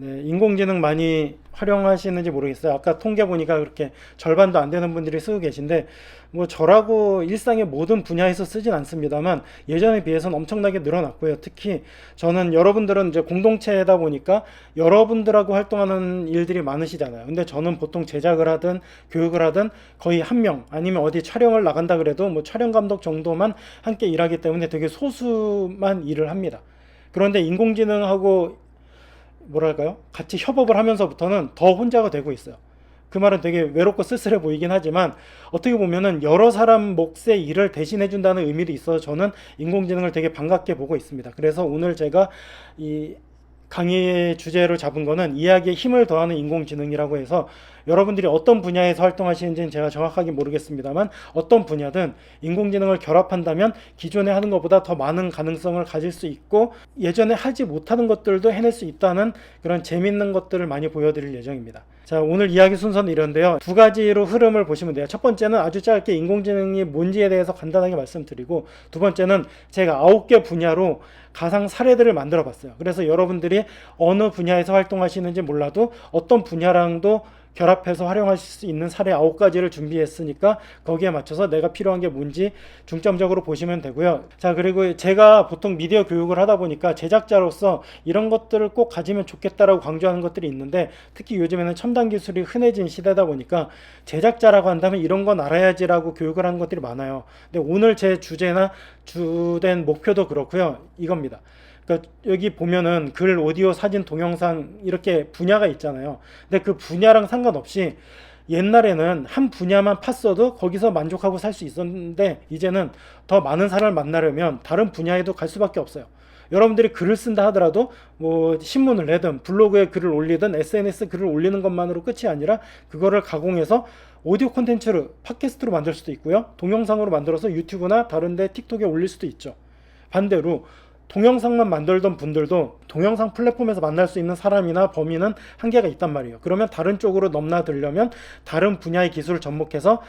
네, 인공지능 많이 활용하시는지 모르겠어요. 아까 통계 보니까 그렇게 절반도 안 되는 분들이 쓰고 계신데, 뭐 저라고 일상의 모든 분야에서 쓰진 않습니다만 예전에 비해서는 엄청나게 늘어났고요. 특히 저는 여러분들은 이제 공동체다 보니까 여러분들하고 활동하는 일들이 많으시잖아요. 근데 저는 보통 제작을 하든 교육을 하든 거의 한 명 아니면 어디 촬영을 나간다 그래도 뭐 촬영 감독 정도만 함께 일하기 때문에 되게 소수만 일을 합니다. 그런데 인공지능하고 뭐랄까요? 같이 협업을 하면서부터는 더 혼자가 되고 있어요. 그 말은 되게 외롭고 쓸쓸해 보이긴 하지만 어떻게 보면은 여러 사람 몫의 일을 대신해 준다는 의미도 있어서 저는 인공지능을 되게 반갑게 보고 있습니다. 그래서 오늘 제가 이 강의의 주제로 잡은 거는 이야기에 힘을 더하는 인공지능이라고 해서 여러분들이 어떤 분야에서 활동하시는지는 제가 정확하게 모르겠습니다만 어떤 분야든 인공지능을 결합한다면 기존에 하는 것보다 더 많은 가능성을 가질 수 있고 예전에 하지 못하는 것들도 해낼 수 있다는 그런 재밌는 것들을 많이 보여드릴 예정입니다. 자, 오늘 이야기 순서는 이런데요. 두 가지로 흐름을 보시면 돼요. 첫 번째는 아주 짧게 인공지능이 뭔지에 대해서 간단하게 말씀드리고, 두 번째는 제가 9개 분야로 가상 사례들을 만들어 봤어요. 그래서 여러분들이 어느 분야에서 활동하시는지 몰라도 어떤 분야랑도 결합해서 활용하실 수 있는 사례 9가지를 준비했으니까 거기에 맞춰서 내가 필요한 게 뭔지 중점적으로 보시면 되고요. 자, 그리고 제가 보통 미디어 교육을 하다 보니까 제작자로서 이런 것들을 꼭 가지면 좋겠다라고 강조하는 것들이 있는데, 특히 요즘에는 첨단 기술이 흔해진 시대다 보니까 제작자라고 한다면 이런 건 알아야지라고 교육을 하는 것들이 많아요. 근데 오늘 제 주제나 주된 목표도 그렇고요. 이겁니다. 그러니까 여기 보면은 글, 오디오, 사진, 동영상 이렇게 분야가 있잖아요. 근데 그 분야랑 상관없이 옛날에는 한 분야만 팠어도 거기서 만족하고 살 수 있었는데 이제는 더 많은 사람을 만나려면 다른 분야에도 갈 수밖에 없어요. 여러분들이 글을 쓴다 하더라도 뭐 신문을 내든 블로그에 글을 올리든 SNS 글을 올리는 것만으로 끝이 아니라 그거를 가공해서 오디오 콘텐츠로 팟캐스트로 만들 수도 있고요. 동영상으로 만들어서 유튜브나 다른 데 틱톡에 올릴 수도 있죠. 반대로 동영상만 만들던 분들도 동영상 플랫폼에서 만날 수 있는 사람이나 범위는 한계가 있단 말이에요. 그러면 다른 쪽으로 넘나들려면 다른 분야의 기술을 접목해서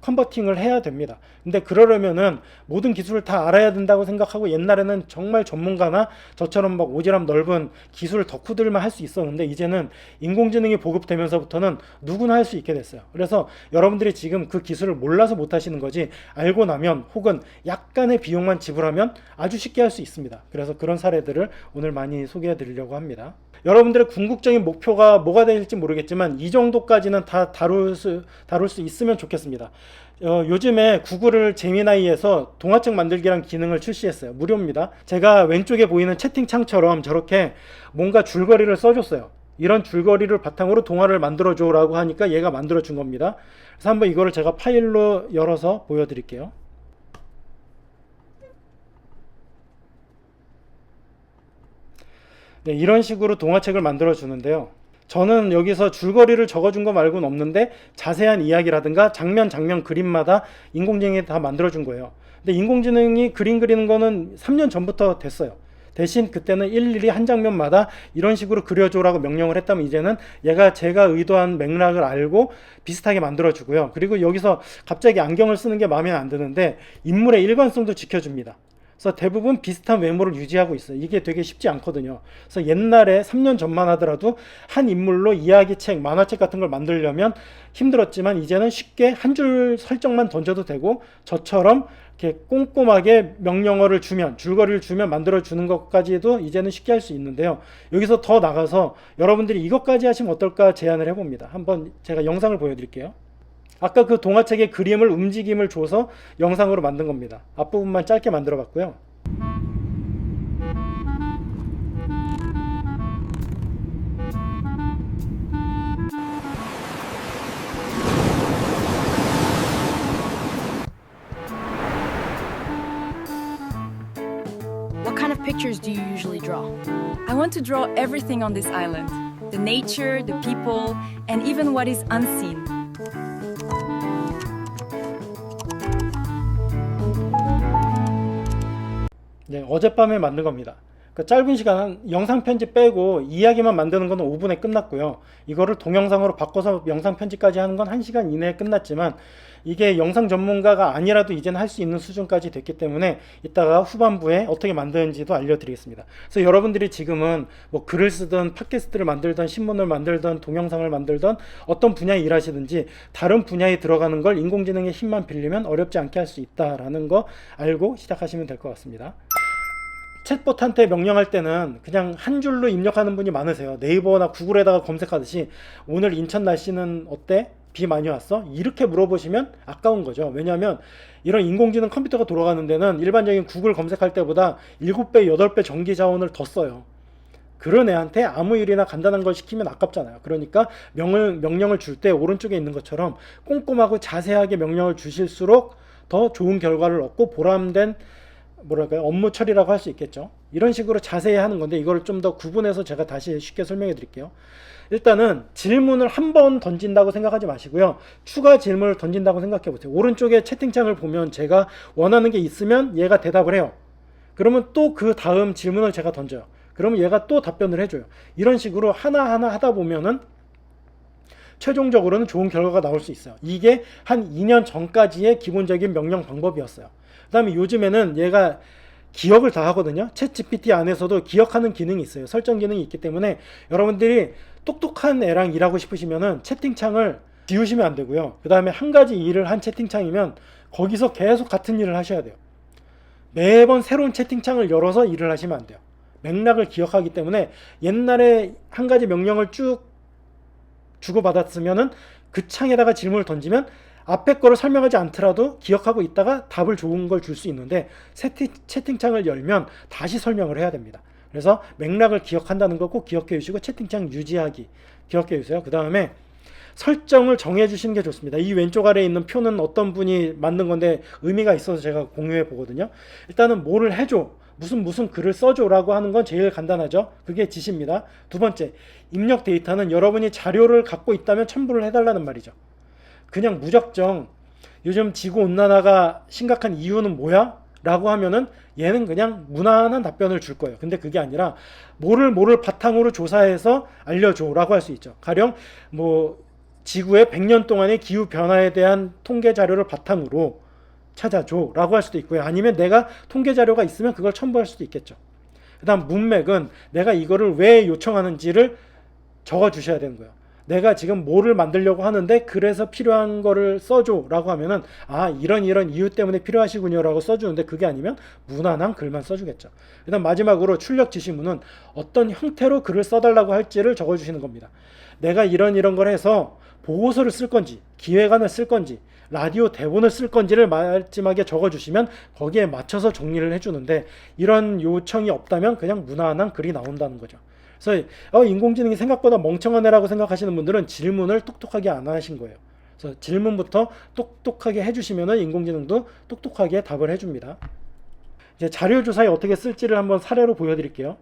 컨버팅을 해야 됩니다. 근데 그러려면은 모든 기술을 다 알아야 된다고 생각하고 옛날에는 정말 전문가나 저처럼 막 오지랖 넓은 기술 덕후들만 할 수 있었는데 이제는 인공지능이 보급되면서부터는 누구나 할 수 있게 됐어요. 그래서 여러분들이 지금 그 기술을 몰라서 못 하시는 거지 알고 나면 혹은 약간의 비용만 지불하면 아주 쉽게 할 수 있습니다. 그래서 그런 사례들을 오늘 많이 소개해 드리려고 합니다. 여러분들의 궁극적인 목표가 뭐가 될지 모르겠지만 이 정도까지는 다 다룰 수 있으면 좋겠습니다. 요즘에 구글 제미나이에서 동화책 만들기란 기능을 출시했어요. 무료입니다. 제가 왼쪽에 보이는 채팅창처럼 저렇게 뭔가 줄거리를 써줬어요. 이런 줄거리를 바탕으로 동화를 만들어줘 라고 하니까 얘가 만들어준 겁니다. 그래서 한번 이거를 제가 파일로 열어서 보여드릴게요. 네, 이런 식으로 동화책을 만들어 주는데요. 저는 여기서 줄거리를 적어준 거 말고는 없는데 자세한 이야기라든가 장면 그림마다 인공지능이 다 만들어 준 거예요. 근데 인공지능이 그림 그리는 거는 3년 전부터 됐어요. 대신 그때는 일일이 한 장면마다 이런 식으로 그려줘라고 명령을 했다면 이제는 얘가 제가 의도한 맥락을 알고 비슷하게 만들어주고요. 그리고 여기서 갑자기 안경을 쓰는 게 마음에 안 드는데 인물의 일관성도 지켜줍니다. 그래서 대부분 비슷한 외모를 유지하고 있어요. 이게 되게 쉽지 않거든요. 그래서 옛날에 3년 전만 하더라도 한 인물로 이야기책, 만화책 같은 걸 만들려면 힘들었지만 이제는 쉽게 한 줄 설정만 던져도 되고 저처럼 이렇게 꼼꼼하게 명령어를 주면, 줄거리를 주면 만들어주는 것까지도 이제는 쉽게 할 수 있는데요. 여기서 더 나가서 여러분들이 이것까지 하시면 어떨까 제안을 해봅니다. 한번 제가 영상을 보여드릴게요. 아까 그 동화책의 그림을 움직임을 줘서 영상으로 만든 겁니다. 앞부분만 짧게 만들어 봤고요. What kind of pictures do you usually draw? I want to draw everything on this island. The nature, the people, and even what is unseen. 네, 어젯밤에 만든 겁니다. 그 짧은 시간 영상 편집 빼고 이야기만 만드는 건 5분에 끝났고요. 이거를 동영상으로 바꿔서 영상 편집까지 하는 건 1시간 이내에 끝났지만 이게 영상 전문가가 아니라도 이제는 할 수 있는 수준까지 됐기 때문에 이따가 후반부에 어떻게 만드는지도 알려드리겠습니다. 그래서 여러분들이 지금은 뭐 글을 쓰든 팟캐스트를 만들든 신문을 만들든 동영상을 만들든 어떤 분야에 일하시든지 다른 분야에 들어가는 걸 인공지능의 힘만 빌리면 어렵지 않게 할 수 있다라는 거 알고 시작하시면 될 것 같습니다. 챗봇한테 명령할 때는 그냥 한 줄로 입력하는 분이 많으세요. 네이버나 구글에다가 검색하듯이 오늘 인천 날씨는 어때? 비 많이 왔어? 이렇게 물어보시면 아까운 거죠. 왜냐하면 이런 인공지능 컴퓨터가 돌아가는 데는 일반적인 구글 검색할 때보다 7배, 8배 전기 자원을 더 써요. 그런 애한테 아무 일이나 간단한 걸 시키면 아깝잖아요. 그러니까 명령을 줄 때 오른쪽에 있는 것처럼 꼼꼼하고 자세하게 명령을 주실수록 더 좋은 결과를 얻고 보람된 뭐랄까요, 업무 처리라고 할 수 있겠죠. 이런 식으로 자세히 하는 건데 이걸 좀 더 구분해서 제가 다시 쉽게 설명해 드릴게요. 일단은 질문을 한 번 던진다고 생각하지 마시고요. 추가 질문을 던진다고 생각해 보세요. 오른쪽에 채팅창을 보면 제가 원하는 게 있으면 얘가 대답을 해요. 그러면 또 그 다음 질문을 제가 던져요. 그러면 얘가 또 답변을 해줘요. 이런 식으로 하나하나 하다 보면은 최종적으로는 좋은 결과가 나올 수 있어요. 이게 한 2년 전까지의 기본적인 명령 방법이었어요. 그 다음에 요즘에는 얘가 기억을 다 하거든요. 챗 GPT 안에서도 기억하는 기능이 있어요. 설정 기능이 있기 때문에 여러분들이 똑똑한 애랑 일하고 싶으시면은 채팅창을 지우시면 안 되고요. 그 다음에 한 가지 일을 한 채팅창이면 거기서 계속 같은 일을 하셔야 돼요. 매번 새로운 채팅창을 열어서 일을 하시면 안 돼요. 맥락을 기억하기 때문에 옛날에 한 가지 명령을 쭉 주고받았으면은 그 창에다가 질문을 던지면 앞에 거를 설명하지 않더라도 기억하고 있다가 답을 좋은 걸 줄 수 있는데 채팅창을 열면 다시 설명을 해야 됩니다. 그래서 맥락을 기억한다는 거 꼭 기억해 주시고 채팅창 유지하기 기억해 주세요. 그 다음에 설정을 정해 주시는 게 좋습니다. 이 왼쪽 아래에 있는 표는 어떤 분이 만든 건데 의미가 있어서 제가 공유해 보거든요. 일단은 뭐를 해줘, 무슨 글을 써줘 라고 하는 건 제일 간단하죠. 그게 지시입니다. 두 번째, 입력 데이터는 여러분이 자료를 갖고 있다면 첨부를 해달라는 말이죠. 그냥 무작정 요즘 지구온난화가 심각한 이유는 뭐야? 라고 하면은 얘는 그냥 무난한 답변을 줄 거예요. 근데 그게 아니라 뭐를 바탕으로 조사해서 알려줘 라고 할 수 있죠. 가령 뭐 지구의 100년 동안의 기후 변화에 대한 통계 자료를 바탕으로 찾아줘 라고 할 수도 있고요. 아니면 내가 통계 자료가 있으면 그걸 첨부할 수도 있겠죠. 그 다음 문맥은 내가 이거를 왜 요청하는지를 적어 주셔야 되는 거예요. 내가 지금 뭐를 만들려고 하는데 그래서 필요한 거를 써줘 라고 하면은 아 이런 이유 때문에 필요하시군요 라고 써주는데 그게 아니면 무난한 글만 써주겠죠. 그 다음 마지막으로 출력 지시문은 어떤 형태로 글을 써달라고 할지를 적어주시는 겁니다. 내가 이런 걸 해서 보고서를 쓸 건지 기획안을 쓸 건지 라디오 대본을 쓸 건지를 마지막에 적어주시면 거기에 맞춰서 정리를 해주는데 이런 요청이 없다면 그냥 무난한 글이 나온다는 거죠. 그래서 인공지능이 생각보다 멍청한 애라고 생각하시는 분들은 질문을 똑똑하게 안 하신 거예요. 그래서 질문부터 똑똑하게 해주시면 인공지능도 똑똑하게 답을 해줍니다. 이제 자료조사에 어떻게 쓸지를 한번 사례로 보여드릴게요.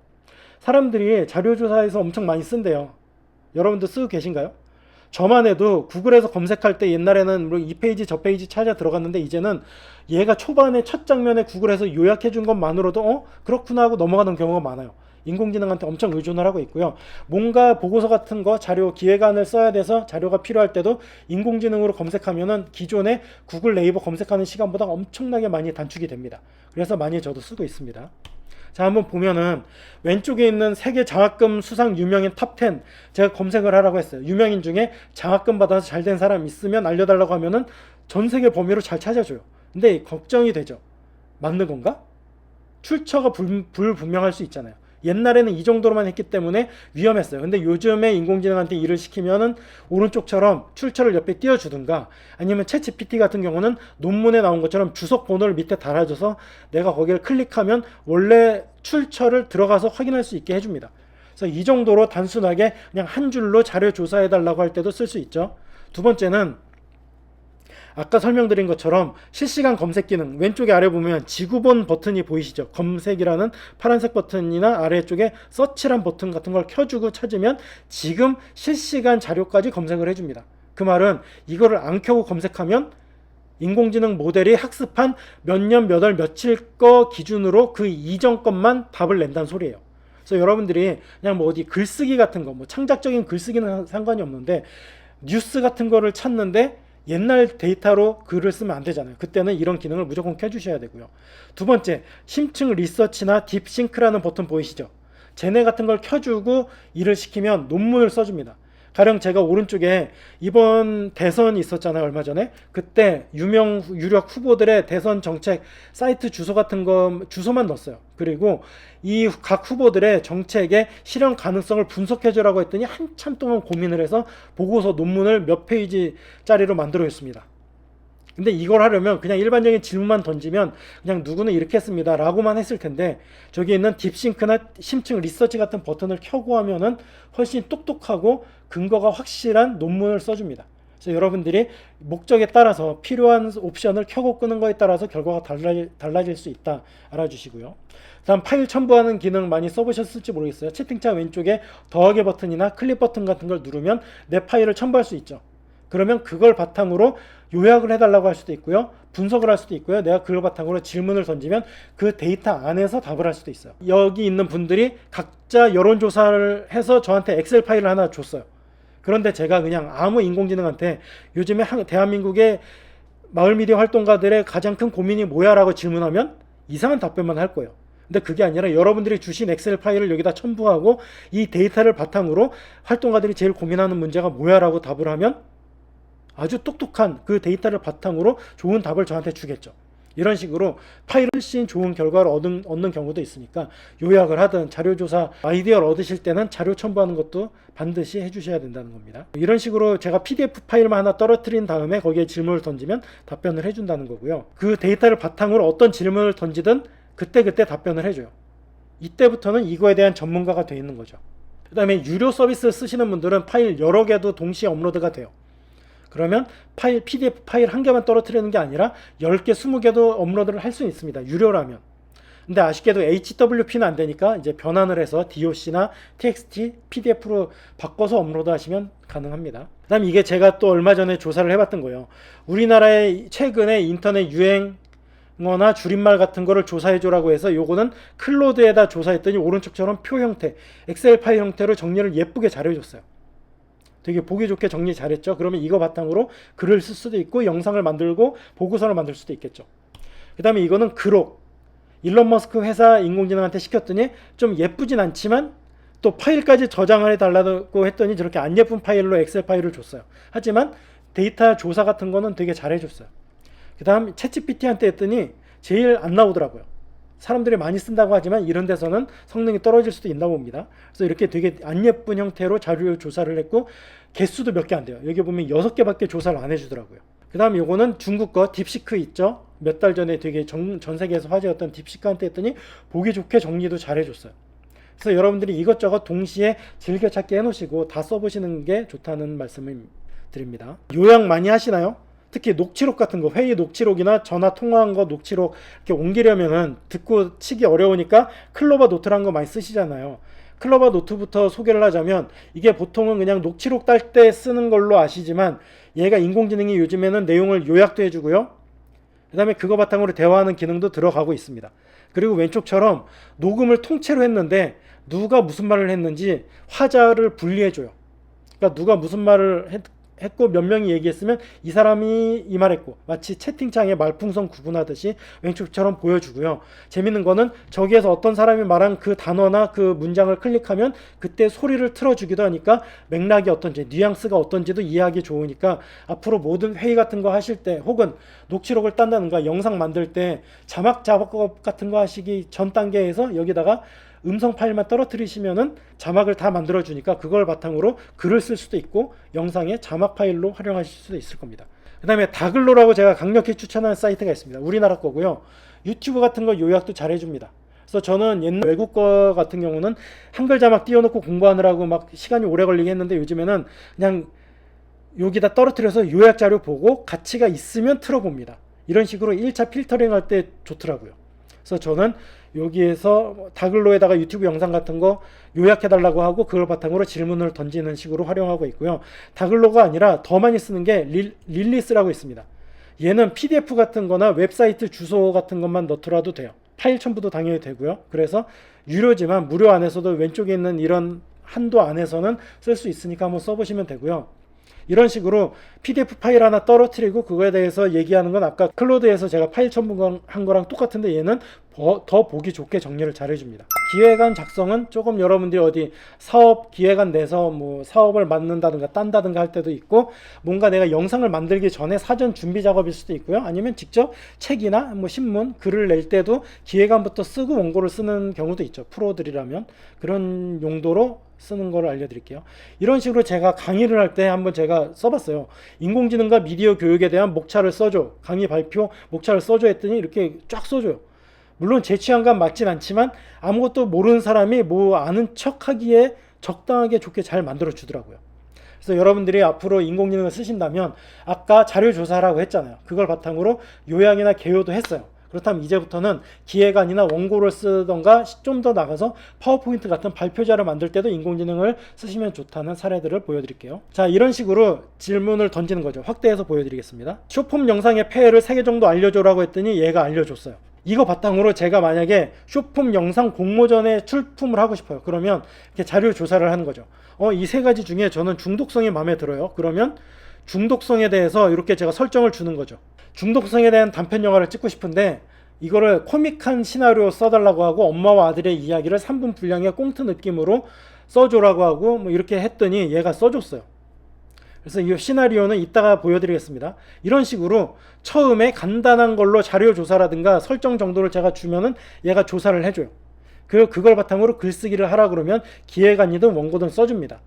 사람들이 자료조사에서 엄청 많이 쓴대요. 여러분도 쓰고 계신가요? 저만 해도 구글에서 검색할 때 옛날에는 이 페이지 저 페이지 찾아 들어갔는데 이제는 얘가 초반에 첫 장면에 구글에서 요약해 준 것만으로도 그렇구나 하고 넘어가는 경우가 많아요. 인공지능한테 엄청 의존을 하고 있고요. 뭔가 보고서 같은 거 자료 기획안을 써야 돼서 자료가 필요할 때도 인공지능으로 검색하면은 기존에 구글 네이버 검색하는 시간보다 엄청나게 많이 단축이 됩니다. 그래서 많이 저도 쓰고 있습니다. 자, 한번 보면은 왼쪽에 있는 세계 장학금 수상 유명인 탑10 제가 검색을 하라고 했어요. 유명인 중에 장학금 받아서 잘 된 사람 있으면 알려달라고 하면은 전 세계 범위로 잘 찾아줘요. 근데 걱정이 되죠. 맞는 건가? 출처가 불분명할 수 있잖아요. 옛날에는 이 정도로만 했기 때문에 위험했어요. 근데 요즘에 인공지능한테 일을 시키면은 오른쪽처럼 출처를 옆에 띄워주든가 아니면 챗 GPT 같은 경우는 논문에 나온 것처럼 주석 번호를 밑에 달아줘서 내가 거기를 클릭하면 원래 출처를 들어가서 확인할 수 있게 해줍니다. 그래서 이 정도로 단순하게 그냥 한 줄로 자료 조사해달라고 할 때도 쓸 수 있죠. 두 번째는 아까 설명드린 것처럼 실시간 검색 기능 왼쪽에 아래 보면 지구본 버튼이 보이시죠? 검색이라는 파란색 버튼이나 아래쪽에 서치란 버튼 같은 걸 켜주고 찾으면 지금 실시간 자료까지 검색을 해줍니다. 그 말은 이거를 안 켜고 검색하면 인공지능 모델이 학습한 몇 년 몇 월 며칠 거 기준으로 그 이전 것만 답을 낸다는 소리예요. 그래서 여러분들이 그냥 뭐 어디 글쓰기 같은 거, 뭐 창작적인 글쓰기는 상관이 없는데 뉴스 같은 거를 찾는데 옛날 데이터로 글을 쓰면 안 되잖아요. 그때는 이런 기능을 무조건 켜주셔야 되고요. 두 번째, 심층 리서치나 딥싱크라는 버튼 보이시죠? 쟤네 같은 걸 켜주고 일을 시키면 논문을 써줍니다. 가령 제가 오른쪽에 이번 대선이 있었잖아요, 얼마 전에. 그때 유력 후보들의 대선 정책 사이트 주소 같은 거 주소만 넣었어요. 그리고 이 각 후보들의 정책의 실현 가능성을 분석해주라고 했더니 한참 동안 고민을 해서 보고서 논문을 몇 페이지짜리로 만들어줬습니다. 근데 이걸 하려면 그냥 일반적인 질문만 던지면 그냥 누구는 이렇게 했습니다 라고만 했을 텐데, 저기 있는 딥싱크나 심층 리서치 같은 버튼을 켜고 하면은 훨씬 똑똑하고 근거가 확실한 논문을 써줍니다. 그래서 여러분들이 목적에 따라서 필요한 옵션을 켜고 끄는 거에 따라서 결과가 달라질 수 있다 알아주시고요. 다음, 파일 첨부하는 기능 많이 써보셨을지 모르겠어요. 채팅창 왼쪽에 더하기 버튼이나 클릭 버튼 같은 걸 누르면 내 파일을 첨부할 수 있죠. 그러면 그걸 바탕으로 요약을 해달라고 할 수도 있고요, 분석을 할 수도 있고요, 내가 그걸 바탕으로 질문을 던지면 그 데이터 안에서 답을 할 수도 있어요. 여기 있는 분들이 각자 여론조사를 해서 저한테 엑셀 파일을 하나 줬어요. 그런데 제가 그냥 아무 인공지능한테 요즘에 대한민국의 마을미디어 활동가들의 가장 큰 고민이 뭐야 라고 질문하면 이상한 답변만 할 거예요. 근데 그게 아니라 여러분들이 주신 엑셀 파일을 여기다 첨부하고 이 데이터를 바탕으로 활동가들이 제일 고민하는 문제가 뭐야 라고 답을 하면 아주 똑똑한 그 데이터를 바탕으로 좋은 답을 저한테 주겠죠. 이런 식으로 파일을 훨씬 좋은 결과를 얻는 경우도 있으니까 요약을 하든 자료조사 아이디어를 얻으실 때는 자료 첨부하는 것도 반드시 해주셔야 된다는 겁니다. 이런 식으로 제가 PDF 파일만 하나 떨어뜨린 다음에 거기에 질문을 던지면 답변을 해준다는 거고요. 그 데이터를 바탕으로 어떤 질문을 던지든 그때그때 답변을 해줘요. 이때부터는 이거에 대한 전문가가 되어 있는 거죠. 그 다음에 유료 서비스를 쓰시는 분들은 파일 여러 개도 동시에 업로드가 돼요. 그러면 PDF 파일 한 개만 떨어뜨리는 게 아니라 10개, 20개도 업로드를 할 수 있습니다. 유료라면. 근데 아쉽게도 HWP는 안 되니까 이제 변환을 해서 DOC나 TXT, PDF로 바꿔서 업로드 하시면 가능합니다. 그 다음, 이게 제가 또 얼마 전에 조사를 해봤던 거예요. 우리나라의 최근에 인터넷 유행어나 줄임말 같은 거를 조사해줘라고 해서 요거는 클로드에다 조사했더니 오른쪽처럼 표 형태, 엑셀 파일 형태로 정리를 예쁘게 잘해줬어요. 되게 보기 좋게 정리 잘했죠. 그러면 이거 바탕으로 글을 쓸 수도 있고 영상을 만들고 보고서를 만들 수도 있겠죠. 그 다음에 이거는 그록, 일론 머스크 회사 인공지능한테 시켰더니 좀 예쁘진 않지만 또 파일까지 저장을 해달라고 했더니 저렇게 안 예쁜 파일로 엑셀 파일을 줬어요. 하지만 데이터 조사 같은 거는 되게 잘해줬어요. 그 다음 챗GPT한테 했더니 제일 안 나오더라고요. 사람들이 많이 쓴다고 하지만 이런 데서는 성능이 떨어질 수도 있나 봅니다. 그래서 이렇게 되게 안 예쁜 형태로 자료 조사를 했고 개수도 몇 개 안 돼요. 여기 보면 6개밖에 조사를 안 해주더라고요. 그 다음 요거는 중국 거 딥시크 있죠. 몇 달 전에 되게 전 세계에서 화제였던 딥시크한테 했더니 보기 좋게 정리도 잘 해줬어요. 그래서 여러분들이 이것저것 동시에 즐겨찾기 해놓으시고 다 써보시는 게 좋다는 말씀을 드립니다. 요약 많이 하시나요? 특히 녹취록 같은 거, 회의 녹취록이나 전화 통화한 거 녹취록 이렇게 옮기려면은 듣고 치기 어려우니까 클로버 노트라는 거 많이 쓰시잖아요. 클로버 노트부터 소개를 하자면 이게 보통은 그냥 녹취록 딸 때 쓰는 걸로 아시지만 얘가 인공지능이 요즘에는 내용을 요약도 해주고요. 그 다음에 그거 바탕으로 대화하는 기능도 들어가고 있습니다. 그리고 왼쪽처럼 녹음을 통째로 했는데 누가 무슨 말을 했는지 화자를 분리해줘요. 그러니까 누가 무슨 말을 했고 몇 명이 얘기했으면 이 사람이 이 말했고 마치 채팅창에 말풍선 구분하듯이 왼쪽처럼 보여주고요. 재밌는 거는 저기에서 어떤 사람이 말한 그 단어나 그 문장을 클릭하면 그때 소리를 틀어주기도 하니까 맥락이 어떤지 뉘앙스가 어떤지도 이해하기 좋으니까 앞으로 모든 회의 같은 거 하실 때 혹은 녹취록을 딴다든가 영상 만들 때 자막 작업 같은 거 하시기 전 단계에서 여기다가 음성 파일만 떨어뜨리시면은 자막을 다 만들어주니까 그걸 바탕으로 글을 쓸 수도 있고 영상에 자막 파일로 활용하실 수도 있을 겁니다. 그 다음에 다글로라고 제가 강력히 추천하는 사이트가 있습니다. 우리나라 거고요. 유튜브 같은 거 요약도 잘 해줍니다. 그래서 저는 옛날 외국 거 같은 경우는 한글 자막 띄워놓고 공부하느라고 막 시간이 오래 걸리게 했는데 요즘에는 그냥 여기다 떨어뜨려서 요약 자료 보고 가치가 있으면 틀어봅니다. 이런 식으로 1차 필터링 할 때 좋더라고요. 그래서 저는 여기에서 다글로에다가 유튜브 영상 같은 거 요약해달라고 하고 그걸 바탕으로 질문을 던지는 식으로 활용하고 있고요. 다글로가 아니라 더 많이 쓰는 게 릴리스라고 있습니다. 얘는 PDF 같은 거나 웹사이트 주소 같은 것만 넣더라도 돼요. 파일 첨부도 당연히 되고요. 그래서 유료지만 무료 안에서도 왼쪽에 있는 이런 한도 안에서는 쓸 수 있으니까 한번 써보시면 되고요. 이런 식으로 PDF 파일 하나 떨어뜨리고 그거에 대해서 얘기하는 건 아까 클로드에서 제가 파일 첨부한 거랑 똑같은데 얘는 더 보기 좋게 정리를 잘 해줍니다. 기획안 작성은 조금 여러분들이 어디 사업 기획안 내서 뭐 사업을 맡는다든가 딴다든가 할 때도 있고, 뭔가 내가 영상을 만들기 전에 사전 준비 작업일 수도 있고요. 아니면 직접 책이나 뭐 신문 글을 낼 때도 기획안부터 쓰고 원고를 쓰는 경우도 있죠. 프로들이라면 그런 용도로 쓰는 걸 알려드릴게요. 이런 식으로 제가 강의를 할 때 한번 제가 써봤어요. 인공지능과 미디어 교육에 대한 목차를 써줘, 강의 발표 목차를 써줘 했더니 이렇게 쫙 써줘요. 물론 제 취향과 맞진 않지만 아무것도 모르는 사람이 뭐 아는 척 하기에 적당하게 좋게 잘 만들어 주더라고요. 그래서 여러분들이 앞으로 인공지능을 쓰신다면 아까 자료조사라고 했잖아요. 그걸 바탕으로 요약이나 개요도 했어요. 그렇다면 이제부터는 기획안이나 원고를 쓰던가 좀 더 나가서 파워포인트 같은 발표자를 만들 때도 인공지능을 쓰시면 좋다는 사례들을 보여드릴게요. 자, 이런 식으로 질문을 던지는 거죠. 확대해서 보여드리겠습니다. 쇼폼 영상의 폐해를 3개 정도 알려줘라고 했더니 얘가 알려줬어요. 이거 바탕으로 제가 만약에 쇼폼 영상 공모전에 출품을 하고 싶어요. 그러면 이렇게 자료 조사를 하는 거죠. 이 3가지 중에 저는 중독성이 마음에 들어요. 그러면 중독성에 대해서 이렇게 제가 설정을 주는 거죠. 중독성에 대한 단편 영화를 찍고 싶은데 이거를 코믹한 시나리오 써달라고 하고 엄마와 아들의 이야기를 3분 분량의 꽁트 느낌으로 써줘라고 하고 뭐 이렇게 했더니 얘가 써줬어요. 그래서 이 시나리오는 이따가 보여드리겠습니다. 이런 식으로 처음에 간단한 걸로 자료 조사라든가 설정 정도를 제가 주면은 얘가 조사를 해줘요. 그걸 바탕으로 글쓰기를 하라 그러면 기획안이든 원고든 써줍니다.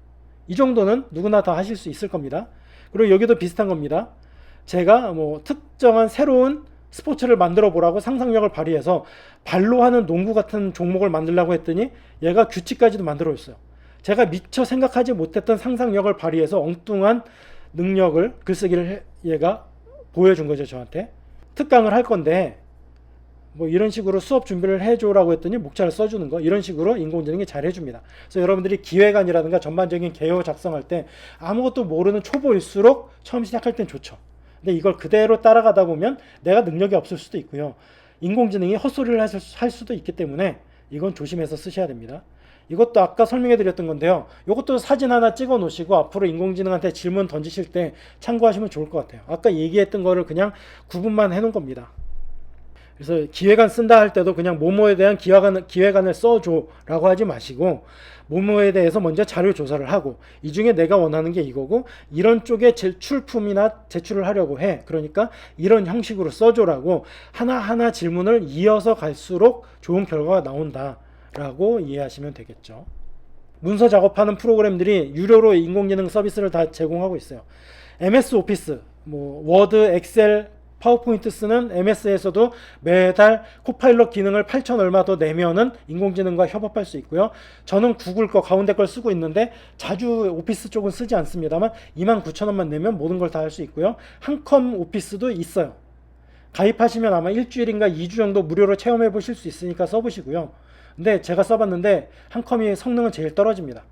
이 정도는 누구나 다 하실 수 있을 겁니다. 그리고 여기도 비슷한 겁니다. 제가 뭐 특정한 새로운 스포츠를 만들어 보라고 상상력을 발휘해서 발로 하는 농구 같은 종목을 만들려고 했더니 얘가 규칙까지도 만들어 줬어요. 제가 미처 생각하지 못했던 상상력을 발휘해서 엉뚱한 능력을, 글쓰기를 얘가 보여준 거죠. 저한테 특강을 할 건데 뭐 이런 식으로 수업 준비를 해줘라고 했더니 목차를 써주는 거, 이런 식으로 인공지능이 잘 해줍니다. 그래서 여러분들이 기획안이라든가 전반적인 개요 작성할 때 아무것도 모르는 초보일수록 처음 시작할 땐 좋죠. 근데 이걸 그대로 따라가다 보면 내가 능력이 없을 수도 있고요. 인공지능이 헛소리를 할 수도 있기 때문에 이건 조심해서 쓰셔야 됩니다. 이것도 아까 설명해 드렸던 건데요. 이것도 사진 하나 찍어 놓으시고 앞으로 인공지능한테 질문 던지실 때 참고하시면 좋을 것 같아요. 아까 얘기했던 거를 그냥 구분만 해 놓은 겁니다. 그래서 기획안 쓴다 할 때도 그냥 뭐뭐에 대한 기획안을 써줘 라고 하지 마시고 뭐뭐에 대해서 먼저 자료 조사를 하고 이 중에 내가 원하는 게 이거고 이런 쪽에 출품이나 제출을 하려고 해. 그러니까 이런 형식으로 써줘라고 하나하나 질문을 이어서 갈수록 좋은 결과가 나온다 라고 이해하시면 되겠죠. 문서 작업하는 프로그램들이 유료로 인공지능 서비스를 다 제공하고 있어요. MS 오피스, 뭐 워드, 엑셀, 파워포인트 쓰는 MS에서도 매달 코파일럿 기능을 8,000 얼마 더 내면은 인공지능과 협업할 수 있고요. 저는 구글 거 가운데 걸 쓰고 있는데 자주 오피스 쪽은 쓰지 않습니다만 29,000원만 내면 모든 걸 다 할 수 있고요. 한컴 오피스도 있어요. 가입하시면 아마 일주일인가 2주 정도 무료로 체험해 보실 수 있으니까 써보시고요. 근데 제가 써봤는데 한컴이 성능은 제일 떨어집니다.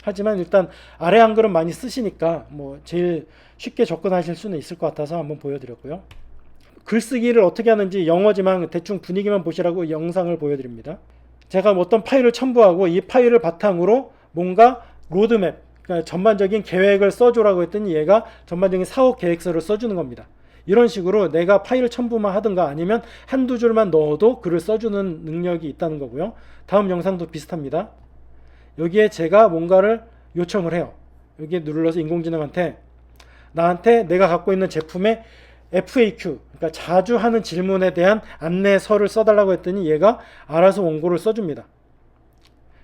하지만 일단 아래 한글은 많이 쓰시니까 뭐 제일 쉽게 접근하실 수는 있을 것 같아서 한번 보여드렸고요. 글쓰기를 어떻게 하는지 영어지만 대충 분위기만 보시라고 영상을 보여드립니다. 제가 어떤 파일을 첨부하고 이 파일을 바탕으로 뭔가 로드맵, 그러니까 전반적인 계획을 써줘라고 했더니 얘가 전반적인 사업 계획서를 써주는 겁니다. 이런 식으로 내가 파일 첨부만 하든가 아니면 한두 줄만 넣어도 글을 써주는 능력이 있다는 거고요. 다음 영상도 비슷합니다. 여기에 제가 뭔가를 요청을 해요. 여기에 눌러서 인공지능한테 나한테 내가 갖고 있는 제품의 FAQ, 그러니까 자주 하는 질문에 대한 안내서를 써달라고 했더니 얘가 알아서 원고를 써줍니다.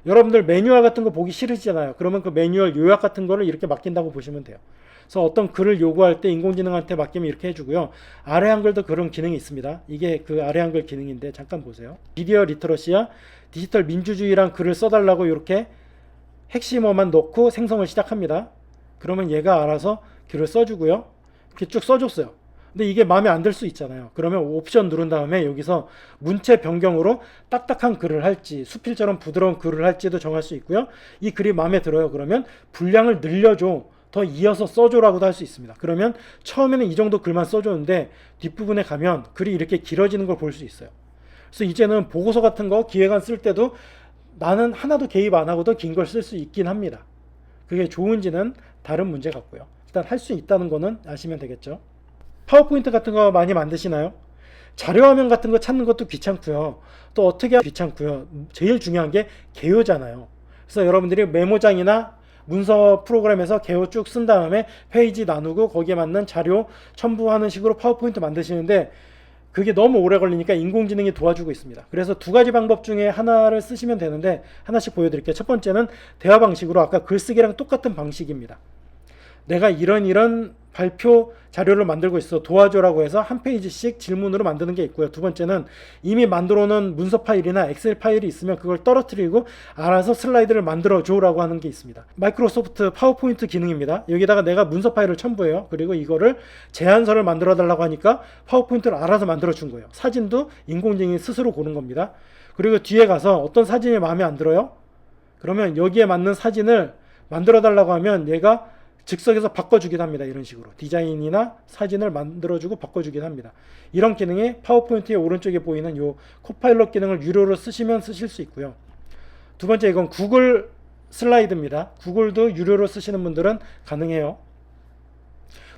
여러분들 매뉴얼 같은 거 보기 싫으시잖아요. 그러면 그 매뉴얼 요약 같은 거를 이렇게 맡긴다고 보시면 돼요. 그래서 어떤 글을 요구할 때 인공지능한테 맡기면 이렇게 해주고요. 아래 한글도 그런 기능이 있습니다. 이게 그 아래 한글 기능인데 잠깐 보세요. 미디어 리터러시와 디지털 민주주의란 글을 써달라고 이렇게 핵심어만 넣고 생성을 시작합니다. 그러면 얘가 알아서 글을 써주고요. 이렇게 쭉 써줬어요. 근데 이게 마음에 안 들 수 있잖아요. 그러면 옵션 누른 다음에 여기서 문체 변경으로 딱딱한 글을 할지 수필처럼 부드러운 글을 할지도 정할 수 있고요. 이 글이 마음에 들어요. 그러면 분량을 늘려줘, 더 이어서 써줘라고도 할 수 있습니다. 그러면 처음에는 이 정도 글만 써줬는데 뒷부분에 가면 글이 이렇게 길어지는 걸 볼 수 있어요. 그래서 이제는 보고서 같은 거 기획안 쓸 때도 나는 하나도 개입 안 하고도 긴 걸 쓸 수 있긴 합니다. 그게 좋은지는 다른 문제 같고요. 일단 할 수 있다는 거는 아시면 되겠죠. 파워포인트 같은 거 많이 만드시나요? 자료화면 같은 거 찾는 것도 귀찮고요. 또 어떻게 하면 귀찮고요. 제일 중요한 게 개요잖아요. 그래서 여러분들이 메모장이나 문서 프로그램에서 개요 쭉 쓴 다음에 페이지 나누고 거기에 맞는 자료 첨부하는 식으로 파워포인트 만드시는데 그게 너무 오래 걸리니까 인공지능이 도와주고 있습니다. 그래서 두 가지 방법 중에 하나를 쓰시면 되는데 하나씩 보여드릴게요. 첫 번째는 대화 방식으로 아까 글쓰기랑 똑같은 방식입니다. 내가 이런 발표 자료를 만들고 있어 도와줘라고 해서 한 페이지씩 질문으로 만드는 게 있고요. 두 번째는 이미 만들어 놓은 문서 파일이나 엑셀 파일이 있으면 그걸 떨어뜨리고 알아서 슬라이드를 만들어 줘라고 하는 게 있습니다. 마이크로소프트 파워포인트 기능입니다. 여기다가 내가 문서 파일을 첨부해요. 그리고 이거를 제안서를 만들어 달라고 하니까 파워포인트를 알아서 만들어 준 거예요. 사진도 인공지능이 스스로 고른 겁니다. 그리고 뒤에 가서 어떤 사진이 마음에 안 들어요? 그러면 여기에 맞는 사진을 만들어 달라고 하면 얘가 즉석에서 바꿔주기도 합니다. 이런 식으로 디자인이나 사진을 만들어주고 바꿔주기도 합니다. 이런 기능이 파워포인트의 오른쪽에 보이는 이 코파일럿 기능을 유료로 쓰시면 쓰실 수 있고요. 두 번째 이건 구글 슬라이드입니다. 구글도 유료로 쓰시는 분들은 가능해요.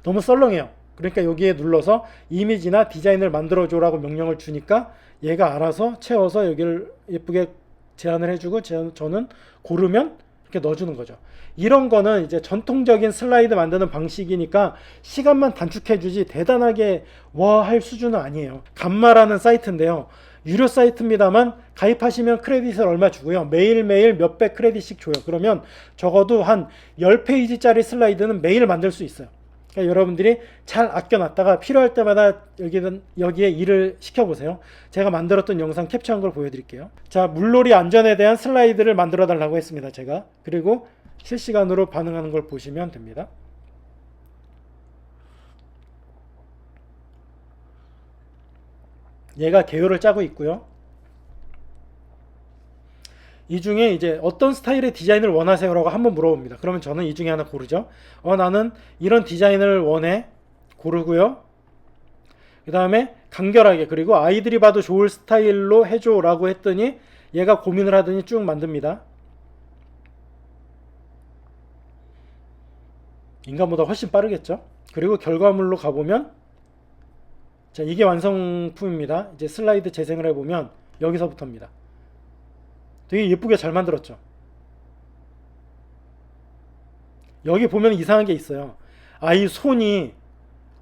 너무 썰렁해요. 그러니까 여기에 눌러서 이미지나 디자인을 만들어줘라고 명령을 주니까 얘가 알아서 채워서 여기를 예쁘게 제안을 해주고 저는 고르면 이렇게 넣어주는 거죠. 이런 거는 이제 전통적인 슬라이드 만드는 방식이니까 시간만 단축해주지 대단하게 와 할 수준은 아니에요. 감마라는 사이트인데요. 유료 사이트입니다만 가입하시면 크레딧을 얼마 주고요. 매일매일 몇백 크레딧씩 줘요. 그러면 적어도 한 10페이지짜리 슬라이드는 매일 만들 수 있어요. 그러니까 여러분들이 잘 아껴놨다가 필요할 때마다 여기에 일을 시켜보세요. 제가 만들었던 영상 캡처한 걸 보여드릴게요. 자, 물놀이 안전에 대한 슬라이드를 만들어 달라고 했습니다. 제가. 그리고 실시간으로 반응하는 걸 보시면 됩니다. 얘가 개요를 짜고 있고요. 이 중에 이제 어떤 스타일의 디자인을 원하세요라고 한번 물어봅니다. 그러면 저는 이 중에 하나 고르죠. 나는 이런 디자인을 원해. 고르고요. 그 다음에 간결하게 그리고 아이들이 봐도 좋을 스타일로 해줘라고 했더니 얘가 고민을 하더니 쭉 만듭니다. 인간보다 훨씬 빠르겠죠. 그리고 결과물로 가보면 자, 이게 완성품입니다. 이제 슬라이드 재생을 해보면 여기서부터입니다. 되게 예쁘게 잘 만들었죠. 여기 보면 이상한 게 있어요. 이 손이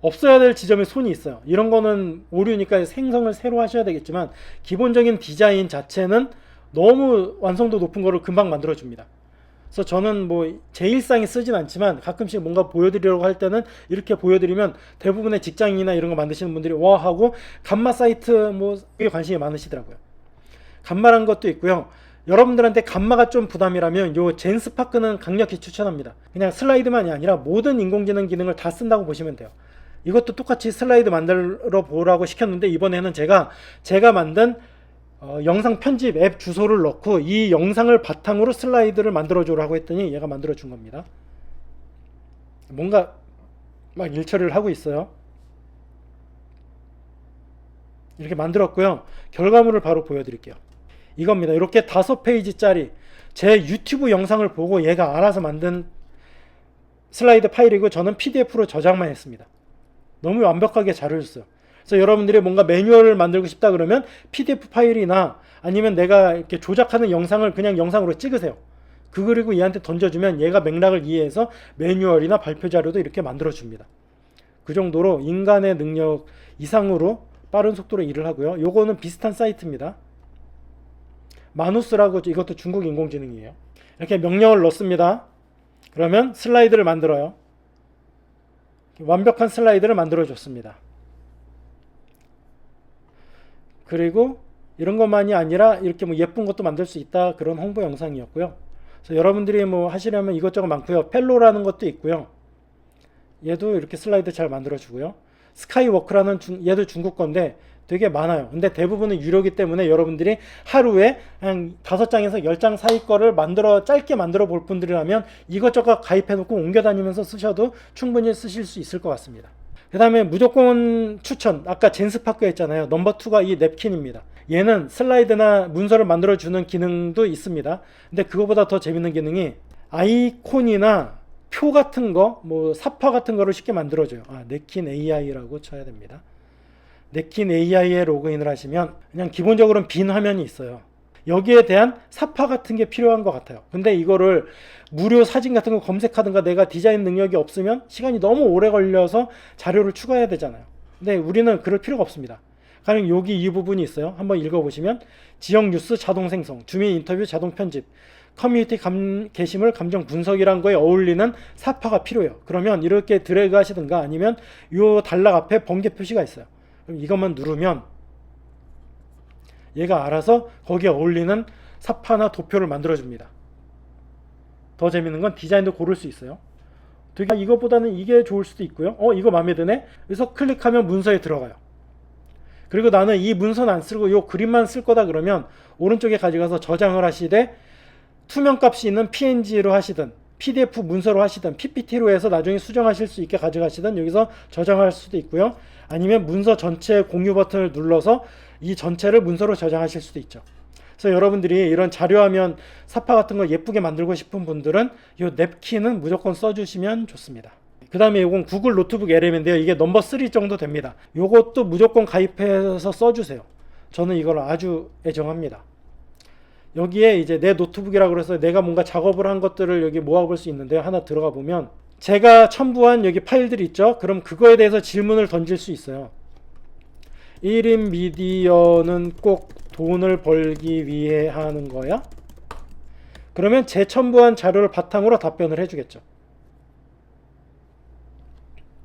없어야 될 지점에 손이 있어요. 이런 거는 오류니까 생성을 새로 하셔야 되겠지만 기본적인 디자인 자체는 너무 완성도 높은 거를 금방 만들어 줍니다. 그래서 저는 뭐 제 일상에 쓰진 않지만 가끔씩 뭔가 보여드리려고 할 때는 이렇게 보여드리면 대부분의 직장인이나 이런 거 만드시는 분들이 와 하고 감마 사이트 뭐에 관심이 많으시더라고요. 감마란 것도 있고요. 여러분들한테 감마가 좀 부담이라면 요 젠스파크는 강력히 추천합니다. 그냥 슬라이드만이 아니라 모든 인공지능 기능을 다 쓴다고 보시면 돼요. 이것도 똑같이 슬라이드 만들어 보라고 시켰는데 이번에는 제가 만든 영상 편집 앱 주소를 넣고 이 영상을 바탕으로 슬라이드를 만들어줘라고 했더니 얘가 만들어준 겁니다. 뭔가 막 일처리를 하고 있어요. 이렇게 만들었고요. 결과물을 바로 보여드릴게요. 이겁니다. 이렇게 5페이지짜리 제 유튜브 영상을 보고 얘가 알아서 만든 슬라이드 파일이고 저는 PDF로 저장만 했습니다. 너무 완벽하게 잘 해줬어요. 그래서 여러분들이 뭔가 매뉴얼을 만들고 싶다 그러면 PDF 파일이나 아니면 내가 이렇게 조작하는 영상을 그냥 영상으로 찍으세요. 그리고 얘한테 던져주면 얘가 맥락을 이해해서 매뉴얼이나 발표 자료도 이렇게 만들어줍니다. 그 정도로 인간의 능력 이상으로 빠른 속도로 일을 하고요. 요거는 비슷한 사이트입니다. 마누스라고 이것도 중국 인공지능이에요. 이렇게 명령을 넣습니다. 그러면 슬라이드를 만들어요. 완벽한 슬라이드를 만들어줬습니다. 그리고 이런 것만이 아니라 이렇게 뭐 예쁜 것도 만들 수 있다 그런 홍보 영상이었고요. 그래서 여러분들이 뭐 하시려면 이것저것 많고요. 펠로라는 것도 있고요. 얘도 이렇게 슬라이드 잘 만들어주고요. 스카이워크라는 얘도 중국 건데 되게 많아요. 근데 대부분은 유료기 때문에 여러분들이 하루에 한 5장에서 10장 사이 거를 짧게 만들어 볼 분들이라면 이것저것 가입해 놓고 옮겨 다니면서 쓰셔도 충분히 쓰실 수 있을 것 같습니다. 그 다음에 무조건 추천, 아까 젠스파크 했잖아요. 넘버 2가 이 냅킨입니다. 얘는 슬라이드나 문서를 만들어주는 기능도 있습니다. 근데 그거보다 더 재밌는 기능이 아이콘이나 표 같은 거, 뭐 사파 같은 거를 쉽게 만들어줘요. 네킨 AI라고 쳐야 됩니다. 네킨 AI에 로그인을 하시면 그냥 기본적으로는 빈 화면이 있어요. 여기에 대한 사파 같은 게 필요한 것 같아요. 근데 이거를 무료 사진 같은 거 검색하든가 내가 디자인 능력이 없으면 시간이 너무 오래 걸려서 자료를 추가해야 되잖아요. 근데 우리는 그럴 필요가 없습니다. 가령 여기 이 부분이 있어요. 한번 읽어보시면 지역 뉴스 자동 생성, 주민 인터뷰 자동 편집, 커뮤니티 게시물 감정 분석이란 거에 어울리는 사파가 필요해요. 그러면 이렇게 드래그 하시든가 아니면 이 단락 앞에 번개 표시가 있어요. 그럼 이것만 누르면 얘가 알아서 거기에 어울리는 사파나 도표를 만들어줍니다. 더 재밌는 건 디자인도 고를 수 있어요. 되게 이것보다는 이게 좋을 수도 있고요. 이거 마음에 드네? 그래서 클릭하면 문서에 들어가요. 그리고 나는 이 문서는 안 쓰고 이 그림만 쓸 거다 그러면 오른쪽에 가져가서 저장을 하시되 투명 값이 있는 PNG로 하시든 PDF 문서로 하시든 PPT로 해서 나중에 수정하실 수 있게 가져가시든 여기서 저장할 수도 있고요. 아니면 문서 전체 공유 버튼을 눌러서 이 전체를 문서로 저장하실 수도 있죠. 그래서 여러분들이 이런 자료화면 사파 같은 거 예쁘게 만들고 싶은 분들은 이 냅킨은 무조건 써주시면 좋습니다. 그 다음에 이건 구글 노트북 LM인데요. 이게 넘버 3 정도 됩니다. 이것도 무조건 가입해서 써주세요. 저는 이걸 아주 애정합니다. 여기에 이제 내 노트북이라고 해서 내가 뭔가 작업을 한 것들을 여기 모아볼 수 있는데요. 하나 들어가 보면 제가 첨부한 여기 파일들이 있죠. 그럼 그거에 대해서 질문을 던질 수 있어요. 1인 미디어는 꼭 돈을 벌기 위해 하는 거야? 그러면 제 첨부한 자료를 바탕으로 답변을 해주겠죠.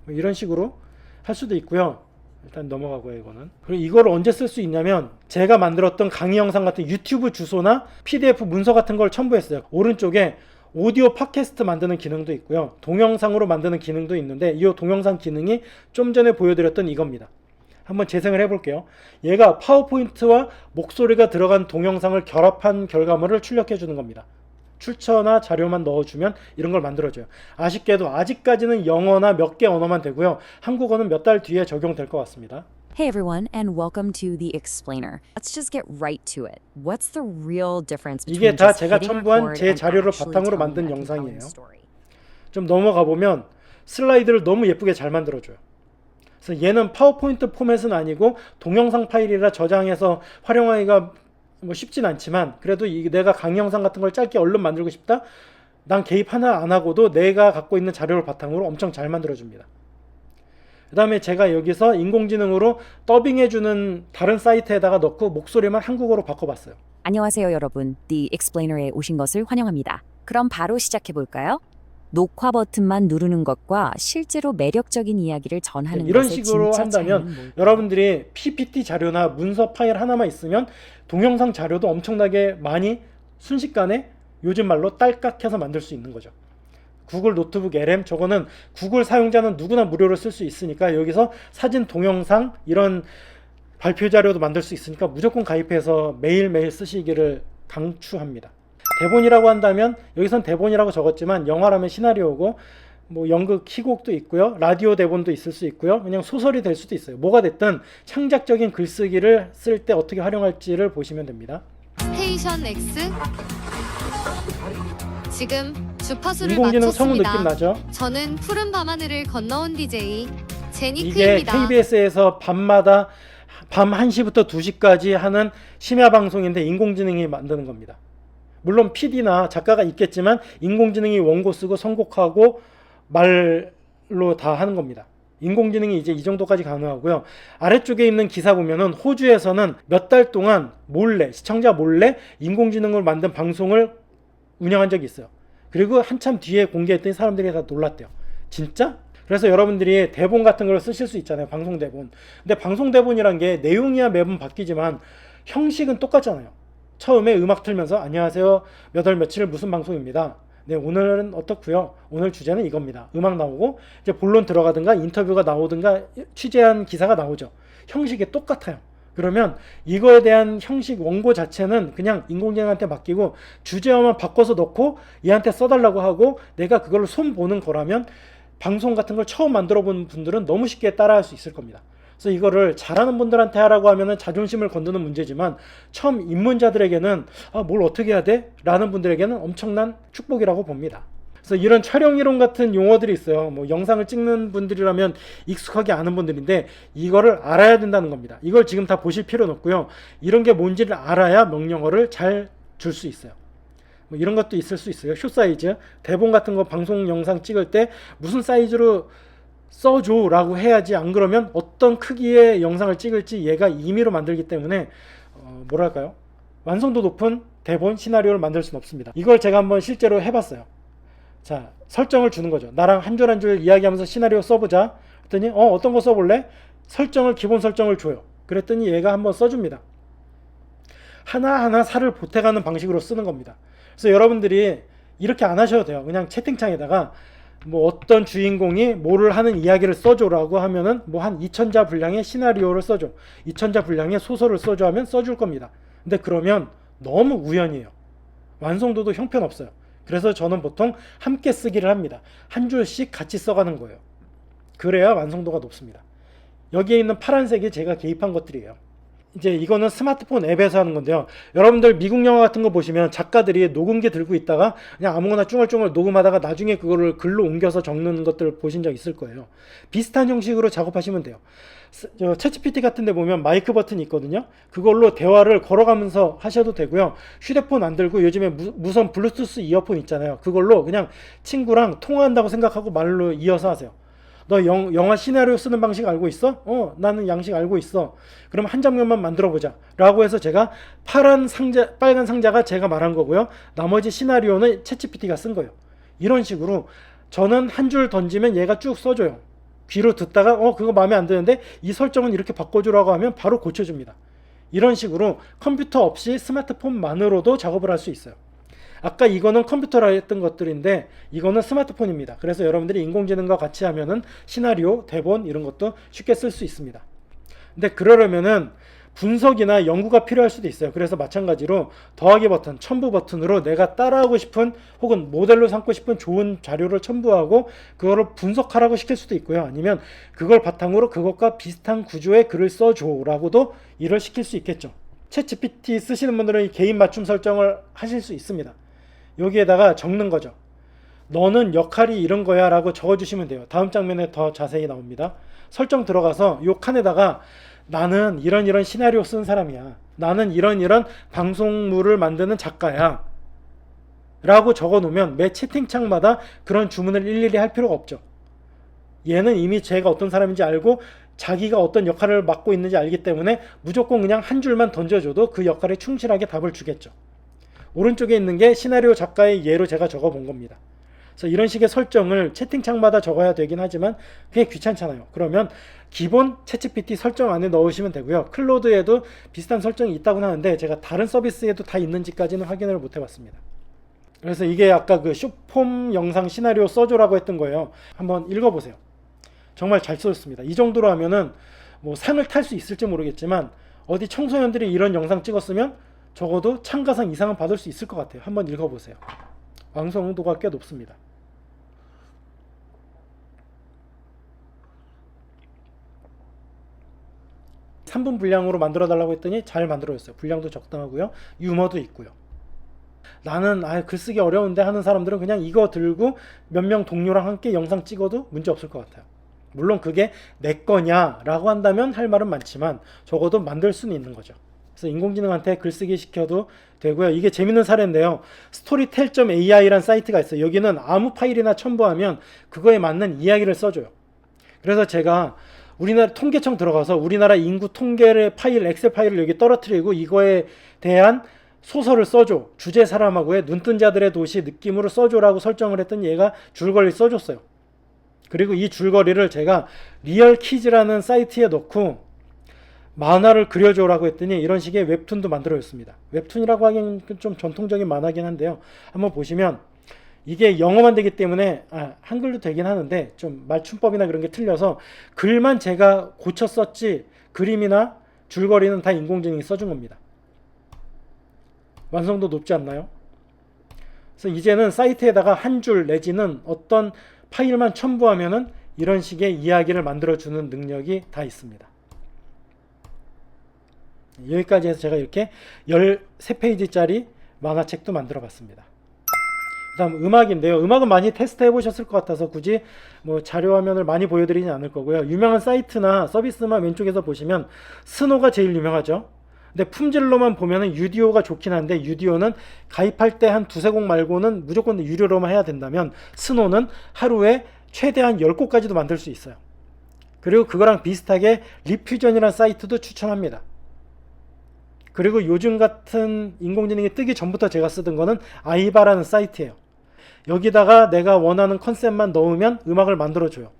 이런 식으로 할 수도 있고요. 일단 넘어가고요. 이거는. 그리고 이걸 언제 쓸 수 있냐면 제가 만들었던 강의 영상 같은 유튜브 주소나 PDF 문서 같은 걸 첨부했어요. 오른쪽에 오디오 팟캐스트 만드는 기능도 있고요. 동영상으로 만드는 기능도 있는데 이 동영상 기능이 좀 전에 보여드렸던 이겁니다. 한번 재생을 해볼게요. 얘가 파워포인트와 목소리가 들어간 동영상을 결합한 결과물을 출력해 주는 겁니다. 출처나 자료만 넣어주면 이런 걸 만들어줘요. 아쉽게도 아직까지는 영어나 몇 개 언어만 되고요. 한국어는 몇 달 뒤에 적용될 것 같습니다. Hey everyone, and welcome to The Explainer. Let's just get right to it. What's the real difference between 이게 다 just 제가 hitting 첨부한 record 제 and 자료를 actually 바탕으로 telling 만든 a compelling 영상이에요. story? 좀 넘어가 보면 슬라이드를 너무 예쁘게 잘 만들어줘요. 그래서 얘는 파워포인트 포맷은 아니고 동영상 파일이라 저장해서 활용하기가 뭐 쉽진 않지만 그래도 내가 강의 영상 같은 걸 짧게 얼른 만들고 싶다? 난 개입 하나 안 하고도 내가 갖고 있는 자료를 바탕으로 엄청 잘 만들어줍니다. 그 다음에 제가 여기서 인공지능으로 더빙해주는 다른 사이트에다가 넣고 목소리만 한국어로 바꿔봤어요. 안녕하세요 여러분, The Explainer에 오신 것을 환영합니다. 그럼 바로 시작해 볼까요? 녹화 버튼만 누르는 것과 실제로 매력적인 이야기를 전하는 이런 것의 식으로 진짜 한다면 차이는 뭘까요? 여러분들이 PPT 자료나 문서 파일 하나만 있으면 동영상 자료도 엄청나게 많이 순식간에 요즘 말로 딸깍해서 만들 수 있는 거죠. 구글 노트북 LM 저거는 구글 사용자는 누구나 무료로 쓸 수 있으니까 여기서 사진, 동영상 이런 발표 자료도 만들 수 있으니까 무조건 가입해서 매일매일 쓰시기를 강추합니다. 대본이라고 한다면 여기선 대본이라고 적었지만 영화라면 시나리오고 뭐 연극 희곡도 있고요. 라디오 대본도 있을 수 있고요. 그냥 소설이 될 수도 있어요. 뭐가 됐든 창작적인 글쓰기를 쓸 때 어떻게 활용할지를 보시면 됩니다. 스테이션 X 지금 주파수를 인공지능 성우 맞췄습니다. 느낌 나죠? 저는 푸른 밤하늘을 건너온 DJ 이게 제니크입니다. KBS에서 밤마다 밤 1시부터 2시까지 하는 심야 방송인데 인공지능이 만드는 겁니다. 물론 PD나 작가가 있겠지만 인공지능이 원고 쓰고 선곡하고 말로 다 하는 겁니다. 인공지능이 이제 이 정도까지 가능하고요. 아래쪽에 있는 기사 보면은 호주에서는 몇 달 동안 몰래 시청자 몰래 인공지능을 만든 방송을 운영한 적이 있어요. 그리고 한참 뒤에 공개했더니 사람들이 다 놀랐대요. 진짜? 그래서 여러분들이 대본 같은 걸 쓰실 수 있잖아요. 방송 대본. 근데 방송 대본이란 게 내용이야 매번 바뀌지만 형식은 똑같잖아요. 처음에 음악 틀면서 안녕하세요. 몇 월 며칠 무슨 방송입니다. 네, 오늘은 어떻고요. 오늘 주제는 이겁니다. 음악 나오고 이제 본론 들어가든가 인터뷰가 나오든가 취재한 기사가 나오죠. 형식이 똑같아요. 그러면 이거에 대한 형식 원고 자체는 그냥 인공지능한테 맡기고 주제어만 바꿔서 넣고 얘한테 써달라고 하고 내가 그걸로 손 보는 거라면 방송 같은 걸 처음 만들어 본 분들은 너무 쉽게 따라할 수 있을 겁니다. 그래서 이거를 잘하는 분들한테 하라고 하면은 자존심을 건드는 문제지만 처음 입문자들에게는 뭘 어떻게 해야 돼? 라는 분들에게는 엄청난 축복이라고 봅니다. 그래서 이런 촬영 이론 같은 용어들이 있어요. 뭐 영상을 찍는 분들이라면 익숙하게 아는 분들인데 이거를 알아야 된다는 겁니다. 이걸 지금 다 보실 필요는 없고요. 이런 게 뭔지를 알아야 명령어를 잘 줄 수 있어요. 뭐 이런 것도 있을 수 있어요. 쇼 사이즈, 대본 같은 거 방송 영상 찍을 때 무슨 사이즈로 써줘 라고 해야지, 안 그러면 어떤 크기의 영상을 찍을지 얘가 임의로 만들기 때문에 뭐랄까요, 완성도 높은 대본 시나리오를 만들 수는 없습니다. 이걸 제가 한번 실제로 해봤어요. 자, 설정을 주는 거죠. 나랑 한 줄 한 줄 이야기하면서 시나리오 써보자 그랬더니 어떤 거 써볼래? 기본 설정을 줘요. 그랬더니 얘가 한번 써줍니다. 하나하나 살을 보태가는 방식으로 쓰는 겁니다. 그래서 여러분들이 이렇게 안 하셔도 돼요. 그냥 채팅창에다가 뭐 어떤 주인공이 뭐를 하는 이야기를 써줘라고 하면은 뭐 한 2000자 분량의 시나리오를 써줘, 2000자 분량의 소설을 써줘 하면 써줄 겁니다. 근데 그러면 너무 우연이에요. 완성도도 형편없어요. 그래서 저는 보통 함께 쓰기를 합니다. 한 줄씩 같이 써가는 거예요. 그래야 완성도가 높습니다. 여기에 있는 파란색이 제가 개입한 것들이에요. 이제 이거는 스마트폰 앱에서 하는 건데요. 여러분들 미국 영화 같은 거 보시면 작가들이 녹음기 들고 있다가 그냥 아무거나 쭝얼쭝얼 녹음하다가 나중에 그거를 글로 옮겨서 적는 것들 보신 적 있을 거예요. 비슷한 형식으로 작업하시면 돼요. 챗GPT 같은 데 보면 마이크 버튼이 있거든요. 그걸로 대화를 걸어가면서 하셔도 되고요. 휴대폰 안 들고 요즘에 무선 블루투스 이어폰 있잖아요. 그걸로 그냥 친구랑 통화한다고 생각하고 말로 이어서 하세요. 너 영화 시나리오 쓰는 방식 알고 있어? 나는 양식 알고 있어. 그럼 한 장면만 만들어 보자 라고 해서 제가 빨간 상자가 제가 말한 거고요. 나머지 시나리오는 챗GPT가 쓴 거예요. 이런 식으로 저는 한 줄 던지면 얘가 쭉 써줘요. 귀로 듣다가 그거 마음에 안 드는데 이 설정은 이렇게 바꿔주라고 하면 바로 고쳐줍니다. 이런 식으로 컴퓨터 없이 스마트폰만으로도 작업을 할 수 있어요. 아까 이거는 컴퓨터라 했던 것들인데 이거는 스마트폰입니다. 그래서 여러분들이 인공지능과 같이 하면은 시나리오, 대본 이런 것도 쉽게 쓸 수 있습니다. 근데 그러려면은 분석이나 연구가 필요할 수도 있어요. 그래서 마찬가지로 더하기 버튼, 첨부 버튼으로 내가 따라하고 싶은 혹은 모델로 삼고 싶은 좋은 자료를 첨부하고 그거를 분석하라고 시킬 수도 있고요. 아니면 그걸 바탕으로 그것과 비슷한 구조의 글을 써줘라고도 일을 시킬 수 있겠죠. 챗GPT 쓰시는 분들은 개인 맞춤 설정을 하실 수 있습니다. 여기에다가 적는 거죠. 너는 역할이 이런 거야 라고 적어주시면 돼요. 다음 장면에 더 자세히 나옵니다. 설정 들어가서 요 칸에다가 나는 이런 시나리오 쓴 사람이야, 나는 이런 방송물을 만드는 작가야 라고 적어 놓으면 매 채팅창마다 그런 주문을 일일이 할 필요가 없죠. 얘는 이미 제가 어떤 사람인지 알고 자기가 어떤 역할을 맡고 있는지 알기 때문에 무조건 그냥 한 줄만 던져줘도 그 역할에 충실하게 답을 주겠죠. 오른쪽에 있는 게 시나리오 작가의 예로 제가 적어 본 겁니다. 그래서 이런 식의 설정을 채팅창마다 적어야 되긴 하지만 그게 귀찮잖아요. 그러면 기본 챗GPT 설정 안에 넣으시면 되고요. 클로드에도 비슷한 설정이 있다고 하는데 제가 다른 서비스에도 다 있는지까지는 확인을 못 해봤습니다. 그래서 이게 아까 그 숏폼 영상 시나리오 써줘라고 했던 거예요. 한번 읽어보세요. 정말 잘 써줬습니다. 이 정도로 하면은 뭐 상을 탈 수 있을지 모르겠지만 어디 청소년들이 이런 영상 찍었으면 적어도 참가상 이상은 받을 수 있을 것 같아요. 한번 읽어보세요. 완성도가 꽤 높습니다. (3분) 분량으로 만들어 달라고 했더니 잘 만들어졌어요. 분량도 적당하고요. 유머도 있고요. 나는 글쓰기 어려운데 하는 사람들은 그냥 이거 들고 몇 명 동료랑 함께 영상 찍어도 문제 없을 것 같아요. 물론 그게 내 거냐 라고 한다면 할 말은 많지만 적어도 만들 수는 있는 거죠. 그래서 인공지능한테 글쓰기 시켜도 되고요. 이게 재밌는 사례인데요. storytel.ai라는 사이트가 있어요. 여기는 아무 파일이나 첨부하면 그거에 맞는 이야기를 써줘요. 그래서 제가 우리나라 통계청 들어가서 우리나라 인구 통계의 파일, 엑셀 파일을 여기 떨어뜨리고 이거에 대한 소설을 써줘, 주제 사람하고의 눈뜬 자들의 도시 느낌으로 써줘라고 설정을 했더니 얘가 줄거리를 써줬어요. 그리고 이 줄거리를 제가 리얼키즈라는 사이트에 넣고 만화를 그려줘라고 했더니 이런 식의 웹툰도 만들어졌습니다. 웹툰이라고 하기엔 좀 전통적인 만화긴 한데요. 한번 보시면 이게 영어만 되기 때문에 한글도 되긴 하는데 좀 말춤법이나 그런 게 틀려서 글만 제가 고쳐 썼지 그림이나 줄거리는 다 인공지능이 써준 겁니다. 완성도 높지 않나요? 그래서 이제는 사이트에다가 한 줄 내지는 어떤 파일만 첨부하면은 이런 식의 이야기를 만들어주는 능력이 다 있습니다. 여기까지 해서 제가 이렇게 13페이지짜리 만화책도 만들어 봤습니다. 그 다음 음악인데요. 음악은 많이 테스트 해보셨을 것 같아서 굳이 뭐 자료 화면을 많이 보여드리진 않을 거고요. 유명한 사이트나 서비스만 왼쪽에서 보시면 스노가 제일 유명하죠. 근데 품질로만 보면은 유디오가 좋긴 한데, 유디오는 가입할 때 한 두세 곡 말고는 무조건 유료로만 해야 된다면, 스노는 하루에 최대한 10곡까지도 만들 수 있어요. 그리고 그거랑 비슷하게 리퓨전이라는 사이트도 추천합니다. 그리고 요즘 같은 인공지능이 뜨기 전부터 제가 쓰던 거는 아이바라는 사이트예요. 여기다가 내가 원하는 컨셉만 넣으면 음악을 만들어줘요.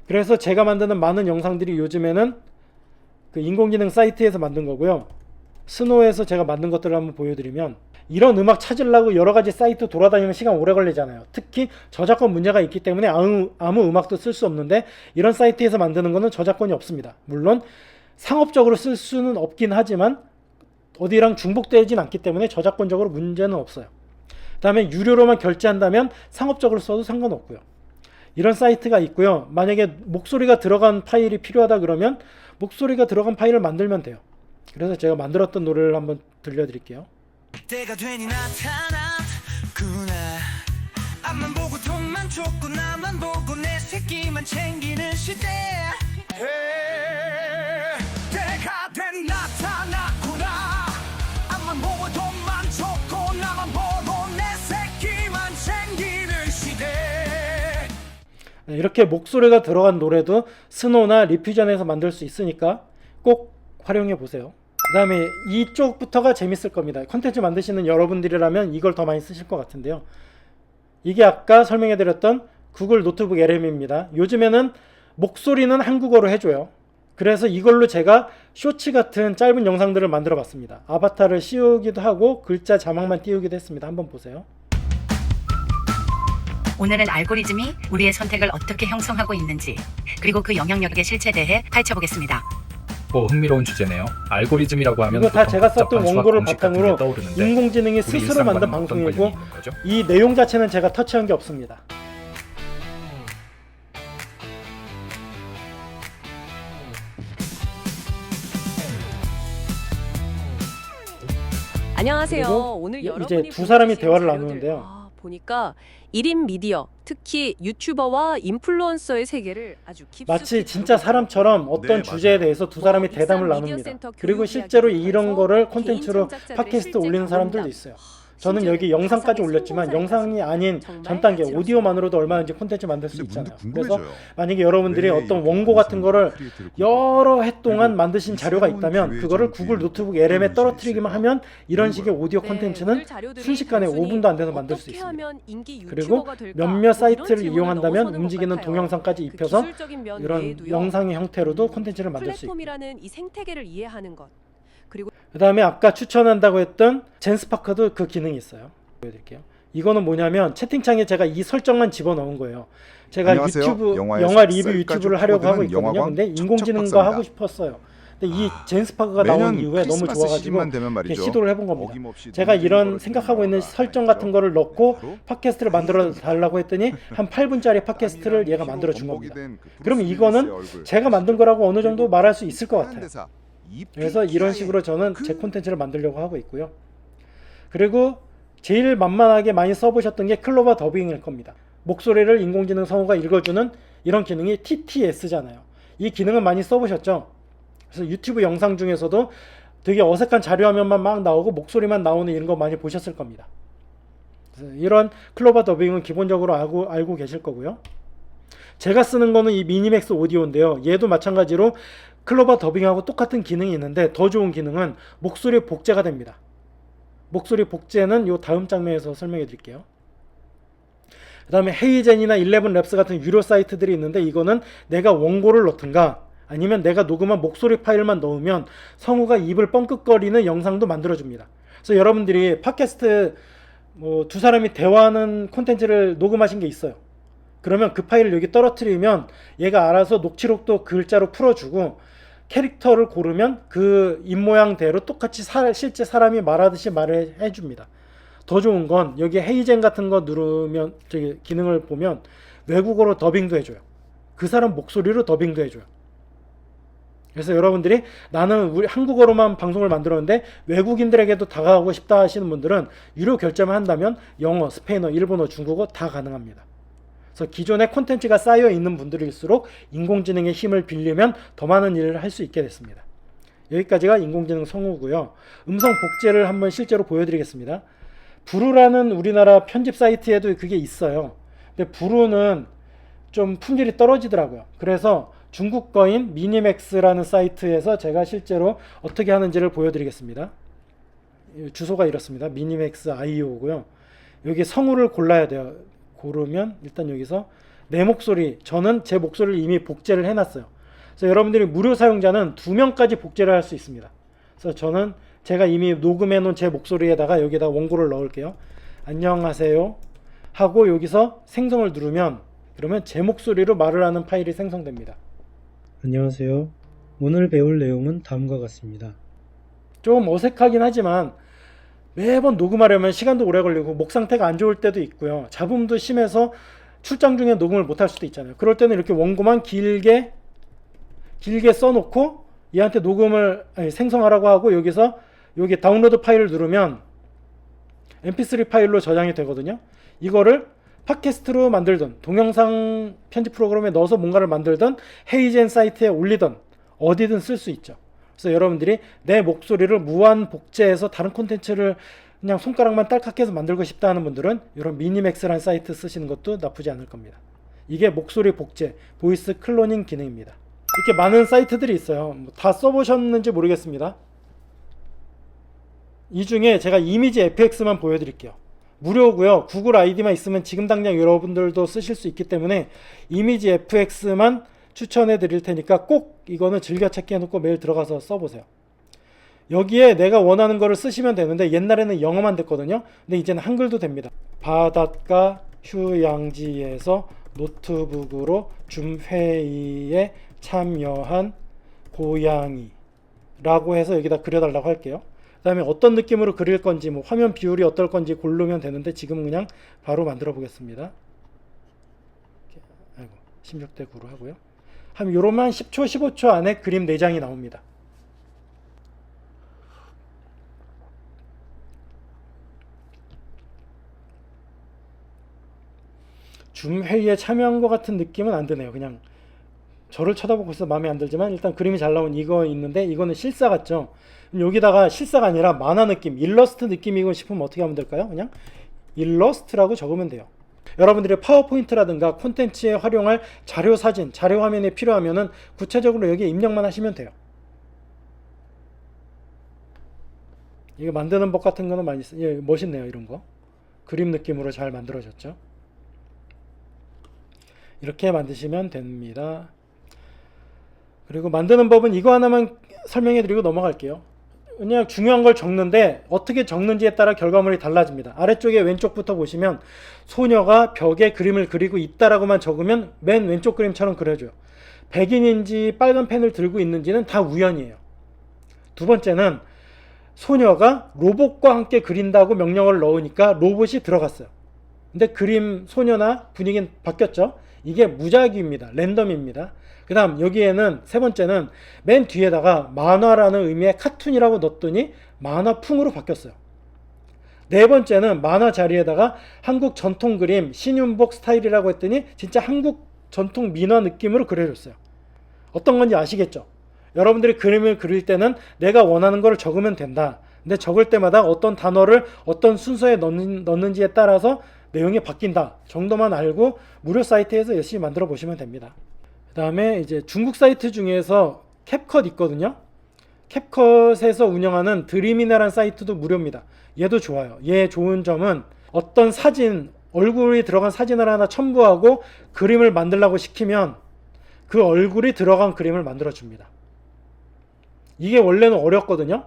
그래서 제가 만드는 많은 영상들이 요즘에는 그 인공지능 사이트에서 만든 거고요. 스노에서 제가 만든 것들을 한번 보여드리면, 이런 음악 찾으려고 여러 가지 사이트 돌아다니면 시간 오래 걸리잖아요. 특히 저작권 문제가 있기 때문에 아무 음악도 쓸 수 없는데, 이런 사이트에서 만드는 거는 저작권이 없습니다. 물론 상업적으로 쓸 수는 없긴 하지만 어디랑 중복되진 않기 때문에 저작권적으로 문제는 없어요. 그 다음에 유료로만 결제한다면 상업적으로 써도 상관없고요. 이런 사이트가 있고요. 만약에 목소리가 들어간 파일이 필요하다 그러면 목소리가 들어간 파일을 만들면 돼요. 그래서 제가 만들었던 노래를 한번 들려드릴게요. 때가 되니 나타났구나. 앞만 보고 돈만 쫓고 나만 보고 내 새끼만 챙기는 시대. 때가 되니 나타났구나. 앞만 보고 돈만 쫓고 나만 보고 내 새끼만 챙기는 시대. 이렇게 목소리가 들어간 노래도 스노나 리퓨전에서 만들 수 있으니까 꼭 활용해 보세요. 그 다음에 이쪽부터가 재밌을 겁니다. 컨텐츠 만드시는 여러분들이라면 이걸 더 많이 쓰실 것 같은데요. 이게 아까 설명해 드렸던 구글 노트북 LM입니다. 요즘에는 목소리는 한국어로 해줘요. 그래서 이걸로 제가 쇼츠 같은 짧은 영상들을 만들어 봤습니다. 아바타를 씌우기도 하고 글자 자막만 띄우기도 했습니다. 한번 보세요. 오늘은 알고리즘이 우리의 선택을 어떻게 형성하고 있는지, 그리고 그 영향력의 실체에 대해 파헤쳐보겠습니다. 흥미로운 주제네요. 알고리즘이라고 하면 이거 다 보통 제가 썼던 복잡한 수학 원고를 공식 같은 게 바탕으로 떠오르는데 인공지능이 우리 스스로 일상과는 만든 어떤 방송이고, 관련이 있는 거죠? 이 내용 자체는 제가 터치한 게 없습니다. 안녕하세요. 그리고 오늘 이제 여러분이 두 사람이 보내주신 대화를 자료들, 나누는데요. 보니까 1인 미디어, 특히 유튜버와 인플루언서의 세계를 아주 깊숙이 마치 진짜 다루고 사람처럼 어떤 네, 주제에 맞아요. 대해서 두 사람이 뭐 대담을 익산 나눕니다. 미디어센터 그리고 교육 실제로 이야기부터 이런 해서 거를 개인 콘텐츠로 창작자들의 팟캐스트 실제 올리는 사람들도 경험담, 있어요. 저는 여기 심지어는 영상까지 가상의 올렸지만 성공사례 영상이 아닌 정말 전 단계 다채롭습니다. 오디오만으로도 얼마든지 콘텐츠 만들 수 근데 있잖아요. 문득 그래서 궁금해져요. 만약에 여러분들이 왜 어떤 이렇게 원고 같은 거를 크리에이터를 여러 해 동안 그리고 만드신 이 자료가 새로운 있다면 기회의 그거를 전 구글 기회는 노트북 어떤 LM에 것이 떨어뜨리기만 있을까? 하면 이런 그런 식의 거예요. 오디오 네, 콘텐츠는 오늘 자료들이 순식간에 단순히 5분도 안 돼서 만들 수 어떻게 있습니다. 하면 인기 그리고 유튜버가 될까? 몇몇 뭐 이런 사이트를 질문을 이용한다면 넘어서는 것 움직이는 같아요. 동영상까지 그 입혀서 기술적인 면 이런 외에도요. 영상의 형태로도 콘텐츠를 만들 수 있고, 플랫폼이라는 이 생태계를 이해하는 것, 그리고 그 다음에 아까 추천한다고 했던 젠스파커도 그 기능이 있어요. 보여드릴게요. 이거는 뭐냐면 채팅창에 제가 이 설정만 집어넣은 거예요. 제가 안녕하세요. 유튜브 영화에서 영화 리뷰 쌀가죽 유튜브를 하려고 하고 코드는 있거든요. 영화광 근데 인공지능과 척척 하고 싶었어요. 근데 이 젠스파커가 나온 매년 이후에 너무 크리스마스 좋아가지고 시즌만 되면 이렇게 말이죠. 시도를 해본 겁니다. 어김없이 제가 논쟁이 이런 벌어지는 생각하고 있는 영화가 설정 하나 같은 있죠. 거를 넣고 바로 팟캐스트를 만들어 달라고 했더니 한 8분짜리 팟캐스트를 얘가 만들어 준 겁니다. 그러면 이거는 제가 만든 거라고 어느 정도 말할 수 있을 것 같아요. 그래서 이런 식으로 저는 제 콘텐츠를 만들려고 하고 있고요. 그리고 제일 만만하게 많이 써보셨던 게 클로버 더빙일 겁니다. 목소리를 인공지능 성우가 읽어주는 이런 기능이 TTS잖아요. 이 기능은 많이 써보셨죠? 그래서 유튜브 영상 중에서도 되게 어색한 자료 화면만 막 나오고 목소리만 나오는 이런 거 많이 보셨을 겁니다. 그래서 이런 클로버 더빙은 기본적으로 알고 계실 거고요. 제가 쓰는 거는 이 미니맥스 오디오인데요. 얘도 마찬가지로 클로버 더빙하고 똑같은 기능이 있는데 더 좋은 기능은 목소리 복제가 됩니다. 목소리 복제는 요 다음 장면에서 설명해 드릴게요. 그 다음에 헤이젠이나 11랩스 같은 유료 사이트들이 있는데 이거는 내가 원고를 넣든가 아니면 내가 녹음한 목소리 파일만 넣으면 성우가 입을 뻥끗거리는 영상도 만들어줍니다. 그래서 여러분들이 팟캐스트 두 사람이 대화하는 콘텐츠를 녹음하신 게 있어요. 그러면 그 파일을 여기 떨어뜨리면 얘가 알아서 녹취록도 글자로 풀어주고 캐릭터를 고르면 그 입모양대로 똑같이 실제 사람이 말하듯이 말을 해줍니다. 더 좋은 건 여기 헤이젠 같은 거 누르면 저기 기능을 보면 외국어로 더빙도 해줘요. 그 사람 목소리로 더빙도 해줘요. 그래서 여러분들이 나는 우리 한국어로만 방송을 만들었는데 외국인들에게도 다가가고 싶다 하시는 분들은 유료 결제만 한다면 영어, 스페인어, 일본어, 중국어 다 가능합니다. 그래서 기존에 콘텐츠가 쌓여 있는 분들일수록 인공지능의 힘을 빌리면 더 많은 일을 할 수 있게 됐습니다. 여기까지가 인공지능 성우고요. 음성 복제를 한번 실제로 보여드리겠습니다. 부루라는 우리나라 편집 사이트에도 그게 있어요. 근데 부루는 좀 품질이 떨어지더라고요. 그래서 중국 거인 미니맥스라는 사이트에서 제가 실제로 어떻게 하는지를 보여드리겠습니다. 주소가 이렇습니다. 미니맥스 IO고요. 여기 성우를 골라야 돼요. 고르면 일단 여기서 내 목소리, 저는 제 목소리를 이미 복제를 해놨어요. 그래서 여러분들이 무료 사용자는 2명까지 복제를 할 수 있습니다. 그래서 저는 제가 이미 녹음해 놓은 제 목소리에다가 여기다 원고를 넣을게요. 안녕하세요 하고 여기서 생성을 누르면 그러면 제 목소리로 말을 하는 파일이 생성됩니다. 안녕하세요. 오늘 배울 내용은 다음과 같습니다. 좀 어색하긴 하지만 매번 녹음하려면 시간도 오래 걸리고 목 상태가 안 좋을 때도 있고요. 잡음도 심해서 출장 중에 녹음을 못할 수도 있잖아요. 그럴 때는 이렇게 원고만 길게 써놓고 얘한테 녹음을 생성하라고 하고 여기서 여기 다운로드 파일을 누르면 mp3 파일로 저장이 되거든요. 이거를 팟캐스트로 만들든 동영상 편집 프로그램에 넣어서 뭔가를 만들든 헤이젠 사이트에 올리든 어디든 쓸 수 있죠. 그래서 여러분들이 내 목소리를 무한 복제해서 다른 콘텐츠를 그냥 손가락만 딸깍해서 만들고 싶다 하는 분들은 이런 미니맥스라는 사이트 쓰시는 것도 나쁘지 않을 겁니다. 이게 목소리 복제, 보이스 클로닝 기능입니다. 이렇게 많은 사이트들이 있어요. 다 써보셨는지 모르겠습니다. 이 중에 제가 이미지 FX만 보여드릴게요. 무료고요. 구글 아이디만 있으면 지금 당장 여러분들도 쓰실 수 있기 때문에 이미지 FX만 추천해 드릴 테니까 꼭 이거는 즐겨찾기 해놓고 매일 들어가서 써보세요. 여기에 내가 원하는 거를 쓰시면 되는데 옛날에는 영어만 됐거든요. 근데 이제는 한글도 됩니다. 바닷가 휴양지에서 노트북으로 줌 회의에 참여한 고양이 라고 해서 여기다 그려달라고 할게요. 그 다음에 어떤 느낌으로 그릴 건지 뭐 화면 비율이 어떨 건지 고르면 되는데 지금은 그냥 바로 만들어 보겠습니다. 16대 9로 하고요. 한 요러면 10초 15초 안에 그림 4장이 나옵니다. 줌 회의에 참여한 것 같은 느낌은 안 드네요. 그냥 저를 쳐다보고 있어서 마음에 안 들지만 일단 그림이 잘 나온 이거 있는데 이거는 실사 같죠. 여기다가 실사가 아니라 만화 느낌, 일러스트 느낌이고 싶으면 어떻게 하면 될까요? 그냥 일러스트라고 적으면 돼요. 여러분들이 파워포인트라든가 콘텐츠에 활용할 자료 사진, 자료 화면이 필요하면은 구체적으로 여기에 입력만 하시면 돼요. 이거 만드는 법 같은 거는 많이 멋있네요. 이런 거 그림 느낌으로 잘 만들어졌죠. 이렇게 만드시면 됩니다. 그리고 만드는 법은 이거 하나만 설명해 드리고 넘어갈게요. 그냥 중요한 걸 적는데 어떻게 적는지에 따라 결과물이 달라집니다. 아래쪽에 왼쪽부터 보시면 소녀가 벽에 그림을 그리고 있다라고만 적으면 맨 왼쪽 그림처럼 그려줘요. 백인인지 빨간 펜을 들고 있는지는 다 우연이에요. 두 번째는 소녀가 로봇과 함께 그린다고 명령어를 넣으니까 로봇이 들어갔어요. 근데 그림 소녀나 분위기는 바뀌었죠. 이게 무작위입니다. 랜덤입니다. 그 다음 여기에는 세 번째는 맨 뒤에다가 만화라는 의미의 카툰이라고 넣었더니 만화풍으로 바뀌었어요. 네 번째는 만화 자리에다가 한국 전통 그림 신윤복 스타일이라고 했더니 진짜 한국 전통 민화 느낌으로 그려줬어요. 어떤 건지 아시겠죠? 여러분들이 그림을 그릴 때는 내가 원하는 걸 적으면 된다. 근데 적을 때마다 어떤 단어를 어떤 순서에 넣는지에 따라서 내용이 바뀐다 정도만 알고 무료 사이트에서 열심히 만들어 보시면 됩니다. 그 다음에 이제 중국 사이트 중에서 캡컷 있거든요. 캡컷에서 운영하는 드림이나라는 사이트도 무료입니다. 얘도 좋아요. 얘 좋은 점은 어떤 사진, 얼굴이 들어간 사진을 하나 첨부하고 그림을 만들라고 시키면 그 얼굴이 들어간 그림을 만들어 줍니다. 이게 원래는 어렵거든요.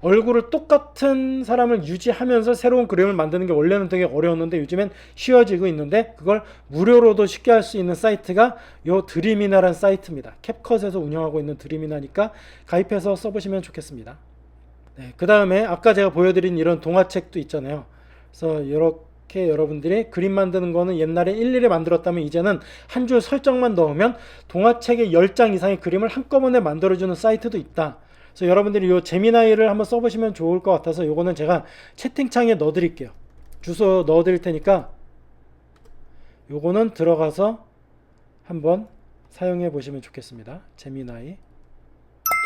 얼굴을 똑같은 사람을 유지하면서 새로운 그림을 만드는 게 원래는 되게 어려웠는데 요즘엔 쉬워지고 있는데 그걸 무료로도 쉽게 할 수 있는 사이트가 요 드림이나라는 사이트입니다. 캡컷에서 운영하고 있는 드림이나니까 가입해서 써보시면 좋겠습니다. 네, 그 다음에 아까 제가 보여드린 이런 동화책도 있잖아요. 그래서 이렇게 여러분들이 그림 만드는 거는 옛날에 일일이 만들었다면 이제는 한 줄 설정만 넣으면 동화책의 10장 이상의 그림을 한꺼번에 만들어주는 사이트도 있다. 그래서 여러분들이 이 제미나이를 한번 써보시면 좋을 것 같아서 요거는 제가 채팅창에 넣어드릴게요. 주소 넣어드릴 테니까 요거는 들어가서 한번 사용해 보시면 좋겠습니다. 제미나이.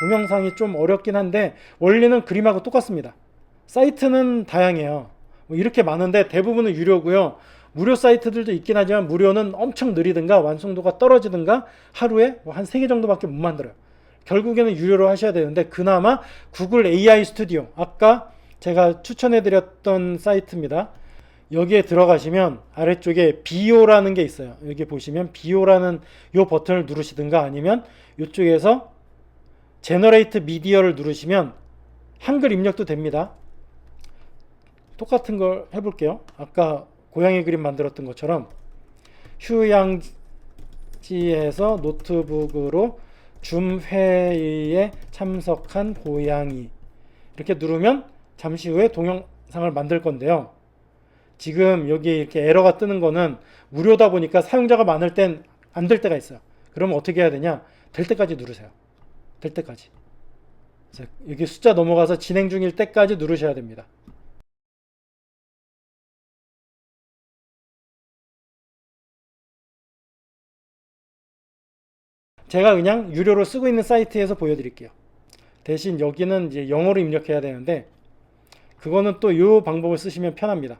동영상이 좀 어렵긴 한데 원리는 그림하고 똑같습니다. 사이트는 다양해요. 뭐 이렇게 많은데 대부분은 유료고요. 무료 사이트들도 있긴 하지만 무료는 엄청 느리든가 완성도가 떨어지든가 하루에 뭐 한 3개 정도밖에 못 만들어요. 결국에는 유료로 하셔야 되는데 그나마 구글 AI 스튜디오, 아까 제가 추천해 드렸던 사이트입니다. 여기에 들어가시면 아래쪽에 비오라는 게 있어요. 여기 보시면 비오라는 요 버튼을 누르시든가 아니면 이쪽에서 제너레이트 미디어를 누르시면 한글 입력도 됩니다. 똑같은 걸 해볼게요. 아까 고양이 그림 만들었던 것처럼 휴양지에서 노트북으로 줌 회의에 참석한 고양이 이렇게 누르면 잠시 후에 동영상을 만들 건데요. 지금 여기 이렇게 에러가 뜨는 거는 무료다 보니까 사용자가 많을 땐 안 될 때가 있어요. 그러면 어떻게 해야 되냐? 될 때까지 누르세요. 될 때까지. 그래서 여기 숫자 넘어가서 진행 중일 때까지 누르셔야 됩니다. 제가 그냥 유료로 쓰고 있는 사이트에서 보여드릴게요. 대신 여기는 이제 영어로 입력해야 되는데 그거는 또 이 방법을 쓰시면 편합니다.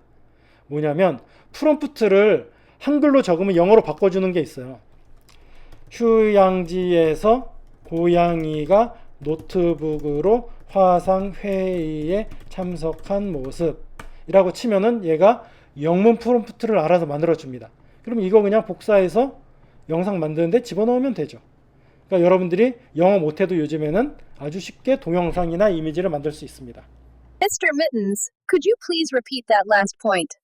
뭐냐면 프롬프트를 한글로 적으면 영어로 바꿔주는 게 있어요. 휴양지에서 고양이가 노트북으로 화상회의에 참석한 모습이라고 치면은 얘가 영문 프롬프트를 알아서 만들어줍니다. 그럼 이거 그냥 복사해서 영상 만드는데 집어넣으면 되죠. 그러니까 여러분들이 영어 못해도 요즘에는 아주 쉽게 동영상이나 이미지를 만들 수 있습니다. Mr. Mittens, could you please repeat that last point?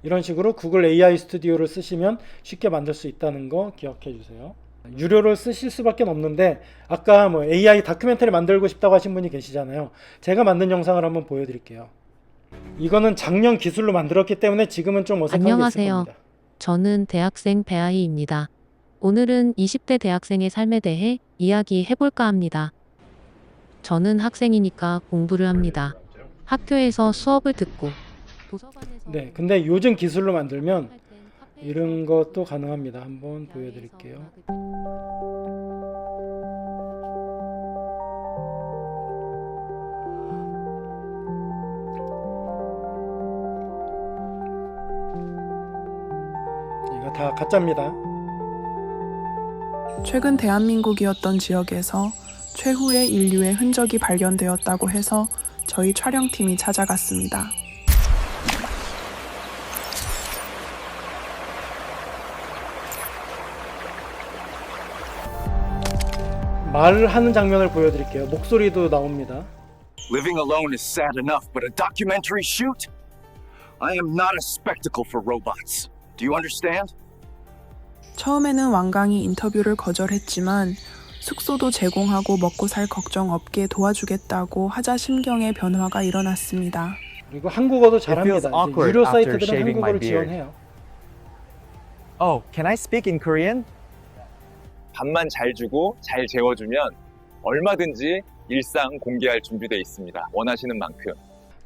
이런 식으로 구글 AI 스튜디오를 쓰시면 쉽게 만들 수 있다는 거 기억해 주세요. 유료로 쓰실 수밖에 없는데 아까 뭐 AI 다큐멘터리 만들고 싶다고 하신 분이 계시잖아요. 제가 만든 영상을 한번 보여드릴게요. 이거는 작년 기술로 만들었기 때문에 지금은 좀 어색한 게 있을 안녕하세요. 겁니다. 저는 대학생 배아희입니다. 오늘은 20대 대학생의 삶에 대해 이야기해볼까 합니다. 저는 학생이니까 공부를 합니다. 학교에서 수업을 듣고 도서관에서 네, 근데 요즘 기술로 만들면 이런 것도 가능합니다. 한번 보여드릴게요. 이거 다 가짜입니다. 최근 대한민국이었던 지역에서 최후의 인류의 흔적이 발견되었다고 해서 저희 촬영팀이 찾아갔습니다. 말을 하는 장면을 보여드릴게요. 목소리도 나옵니다. Living alone is sad enough, but a documentary shoot? I am not a spectacle for robots. Do you understand? 처음에는 완강히 인터뷰를 거절했지만 숙소도 제공하고 먹고 살 걱정 없게 도와주겠다고 하자 심경의 변화가 일어났습니다. 그리고 한국어도 잘합니다. 이제 유료 사이트들은 한국어를 지원해요. Oh, can I speak in Korean? 밥만 잘 주고 잘 재워주면 얼마든지 일상 공개할 준비되어 있습니다. 원하시는 만큼.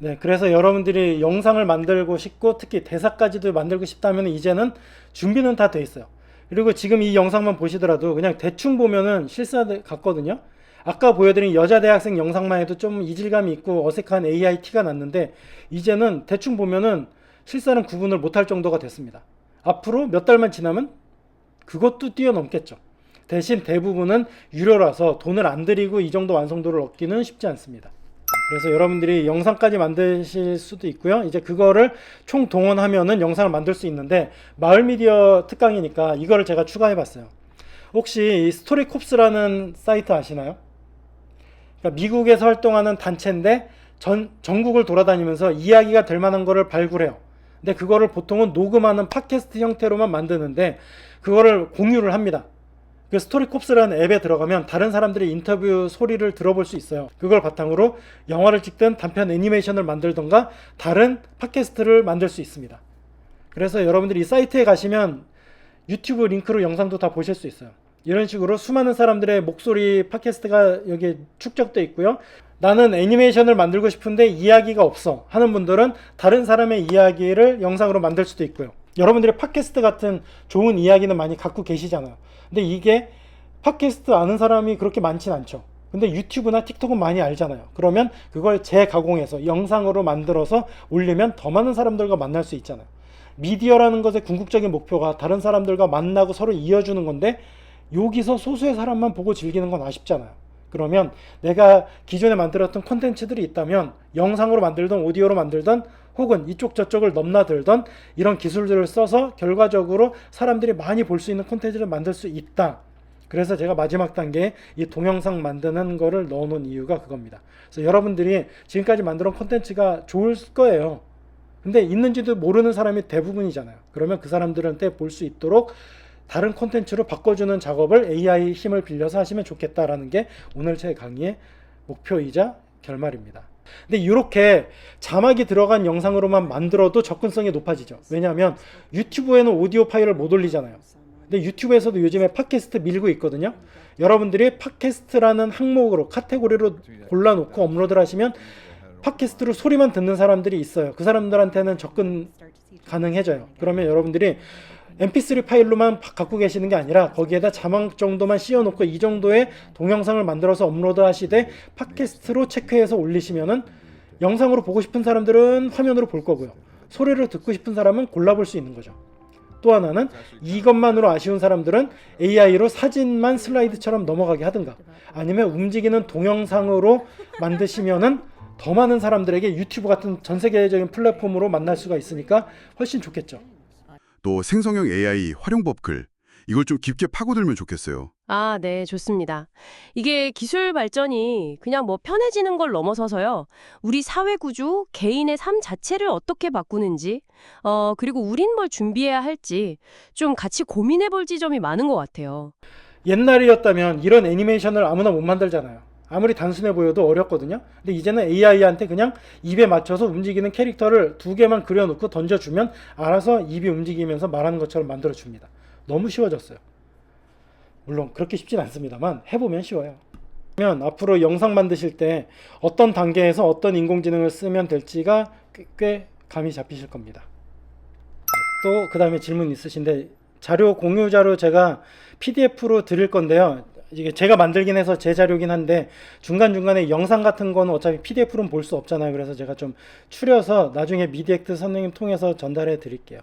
네, 그래서 여러분들이 영상을 만들고 싶고 특히 대사까지도 만들고 싶다면 이제는 준비는 다 돼 있어요. 그리고 지금 이 영상만 보시더라도 그냥 대충 보면은 실사 같거든요. 아까 보여드린 여자 대학생 영상만 해도 좀 이질감이 있고 어색한 AI 티가 났는데 이제는 대충 보면은 실사는 구분을 못할 정도가 됐습니다. 앞으로 몇 달만 지나면 그것도 뛰어넘겠죠. 대신 대부분은 유료라서 돈을 안 들이고 이 정도 완성도를 얻기는 쉽지 않습니다. 그래서 여러분들이 영상까지 만드실 수도 있고요. 이제 그거를 총 동원하면은 영상을 만들 수 있는데 마을미디어 특강이니까 이거를 제가 추가해 봤어요. 혹시 이 스토리콥스라는 사이트 아시나요? 그러니까 미국에서 활동하는 단체인데 전국을 돌아다니면서 이야기가 될 만한 거를 발굴해요. 근데 그거를 보통은 녹음하는 팟캐스트 형태로만 만드는데 그거를 공유를 합니다. 그 스토리콥스라는 앱에 들어가면 다른 사람들의 인터뷰 소리를 들어볼 수 있어요. 그걸 바탕으로 영화를 찍든 단편 애니메이션을 만들던가 다른 팟캐스트를 만들 수 있습니다. 그래서 여러분들이 이 사이트에 가시면 유튜브 링크로 영상도 다 보실 수 있어요. 이런 식으로 수많은 사람들의 목소리 팟캐스트가 여기 축적돼 있고요. 나는 애니메이션을 만들고 싶은데 이야기가 없어 하는 분들은 다른 사람의 이야기를 영상으로 만들 수도 있고요. 여러분들이 팟캐스트 같은 좋은 이야기는 많이 갖고 계시잖아요. 근데 이게 팟캐스트 아는 사람이 그렇게 많진 않죠. 근데 유튜브나 틱톡은 많이 알잖아요. 그러면 그걸 재가공해서 영상으로 만들어서 올리면 더 많은 사람들과 만날 수 있잖아요. 미디어라는 것의 궁극적인 목표가 다른 사람들과 만나고 서로 이어주는 건데 여기서 소수의 사람만 보고 즐기는 건 아쉽잖아요. 그러면 내가 기존에 만들었던 콘텐츠들이 있다면 영상으로 만들던 오디오로 만들던 혹은 이쪽 저쪽을 넘나들던 이런 기술들을 써서 결과적으로 사람들이 많이 볼 수 있는 콘텐츠를 만들 수 있다. 그래서 제가 마지막 단계에 이 동영상 만드는 거를 넣어놓은 이유가 그겁니다. 그래서 여러분들이 지금까지 만들어 콘텐츠가 좋을 거예요. 근데 있는지도 모르는 사람이 대부분이잖아요. 그러면 그 사람들한테 볼 수 있도록 다른 콘텐츠로 바꿔주는 작업을 AI 힘을 빌려서 하시면 좋겠다라는 게 오늘 제 강의의 목표이자 결말입니다. 근데 이렇게 자막이 들어간 영상으로만 만들어도 접근성이 높아지죠. 왜냐하면 유튜브에는 오디오 파일을 못 올리잖아요. 근데 유튜브에서도 요즘에 팟캐스트 밀고 있거든요. 여러분들이 팟캐스트라는 항목으로 카테고리로 골라놓고 업로드를 하시면 팟캐스트로 소리만 듣는 사람들이 있어요. 그 사람들한테는 접근 가능해져요. 그러면 여러분들이 mp3 파일로만 갖고 계시는 게 아니라 거기에다 자막 정도만 씌워놓고 이 정도의 동영상을 만들어서 업로드 하시되 팟캐스트로 체크해서 올리시면은 영상으로 보고 싶은 사람들은 화면으로 볼 거고요. 소리를 듣고 싶은 사람은 골라볼 수 있는 거죠. 또 하나는 이것만으로 아쉬운 사람들은 AI로 사진만 슬라이드처럼 넘어가게 하든가 아니면 움직이는 동영상으로 만드시면은 더 많은 사람들에게 유튜브 같은 전 세계적인 플랫폼으로 만날 수가 있으니까 훨씬 좋겠죠. 또 생성형 AI 활용법 글 이걸 좀 깊게 파고들면 좋겠어요. 아, 네, 좋습니다. 이게 기술 발전이 그냥 뭐 편해지는 걸 넘어서서요. 우리 사회 구조, 개인의 삶 자체를 어떻게 바꾸는지, 그리고 우린 뭘 준비해야 할지 좀 같이 고민해 볼 지점이 많은 것 같아요. 옛날이었다면 이런 애니메이션을 아무나 못 만들잖아요. 아무리 단순해 보여도 어렵거든요. 근데 이제는 AI한테 그냥 입에 맞춰서 움직이는 캐릭터를 2개만 그려놓고 던져주면 알아서 입이 움직이면서 말하는 것처럼 만들어줍니다. 너무 쉬워졌어요. 물론 그렇게 쉽진 않습니다만 해보면 쉬워요. 그러면 앞으로 영상 만드실 때 어떤 단계에서 어떤 인공지능을 쓰면 될지가 꽤 감이 잡히실 겁니다. 또 그 다음에 질문 있으신데 자료 공유 자료 제가 PDF로 드릴 건데요. 이게 제가 만들긴 해서 제 자료긴 한데 중간중간에 영상 같은 거는 어차피 PDF로는 볼 수 없잖아요. 그래서 제가 좀 추려서 나중에 미디액트 선생님 통해서 전달해 드릴게요.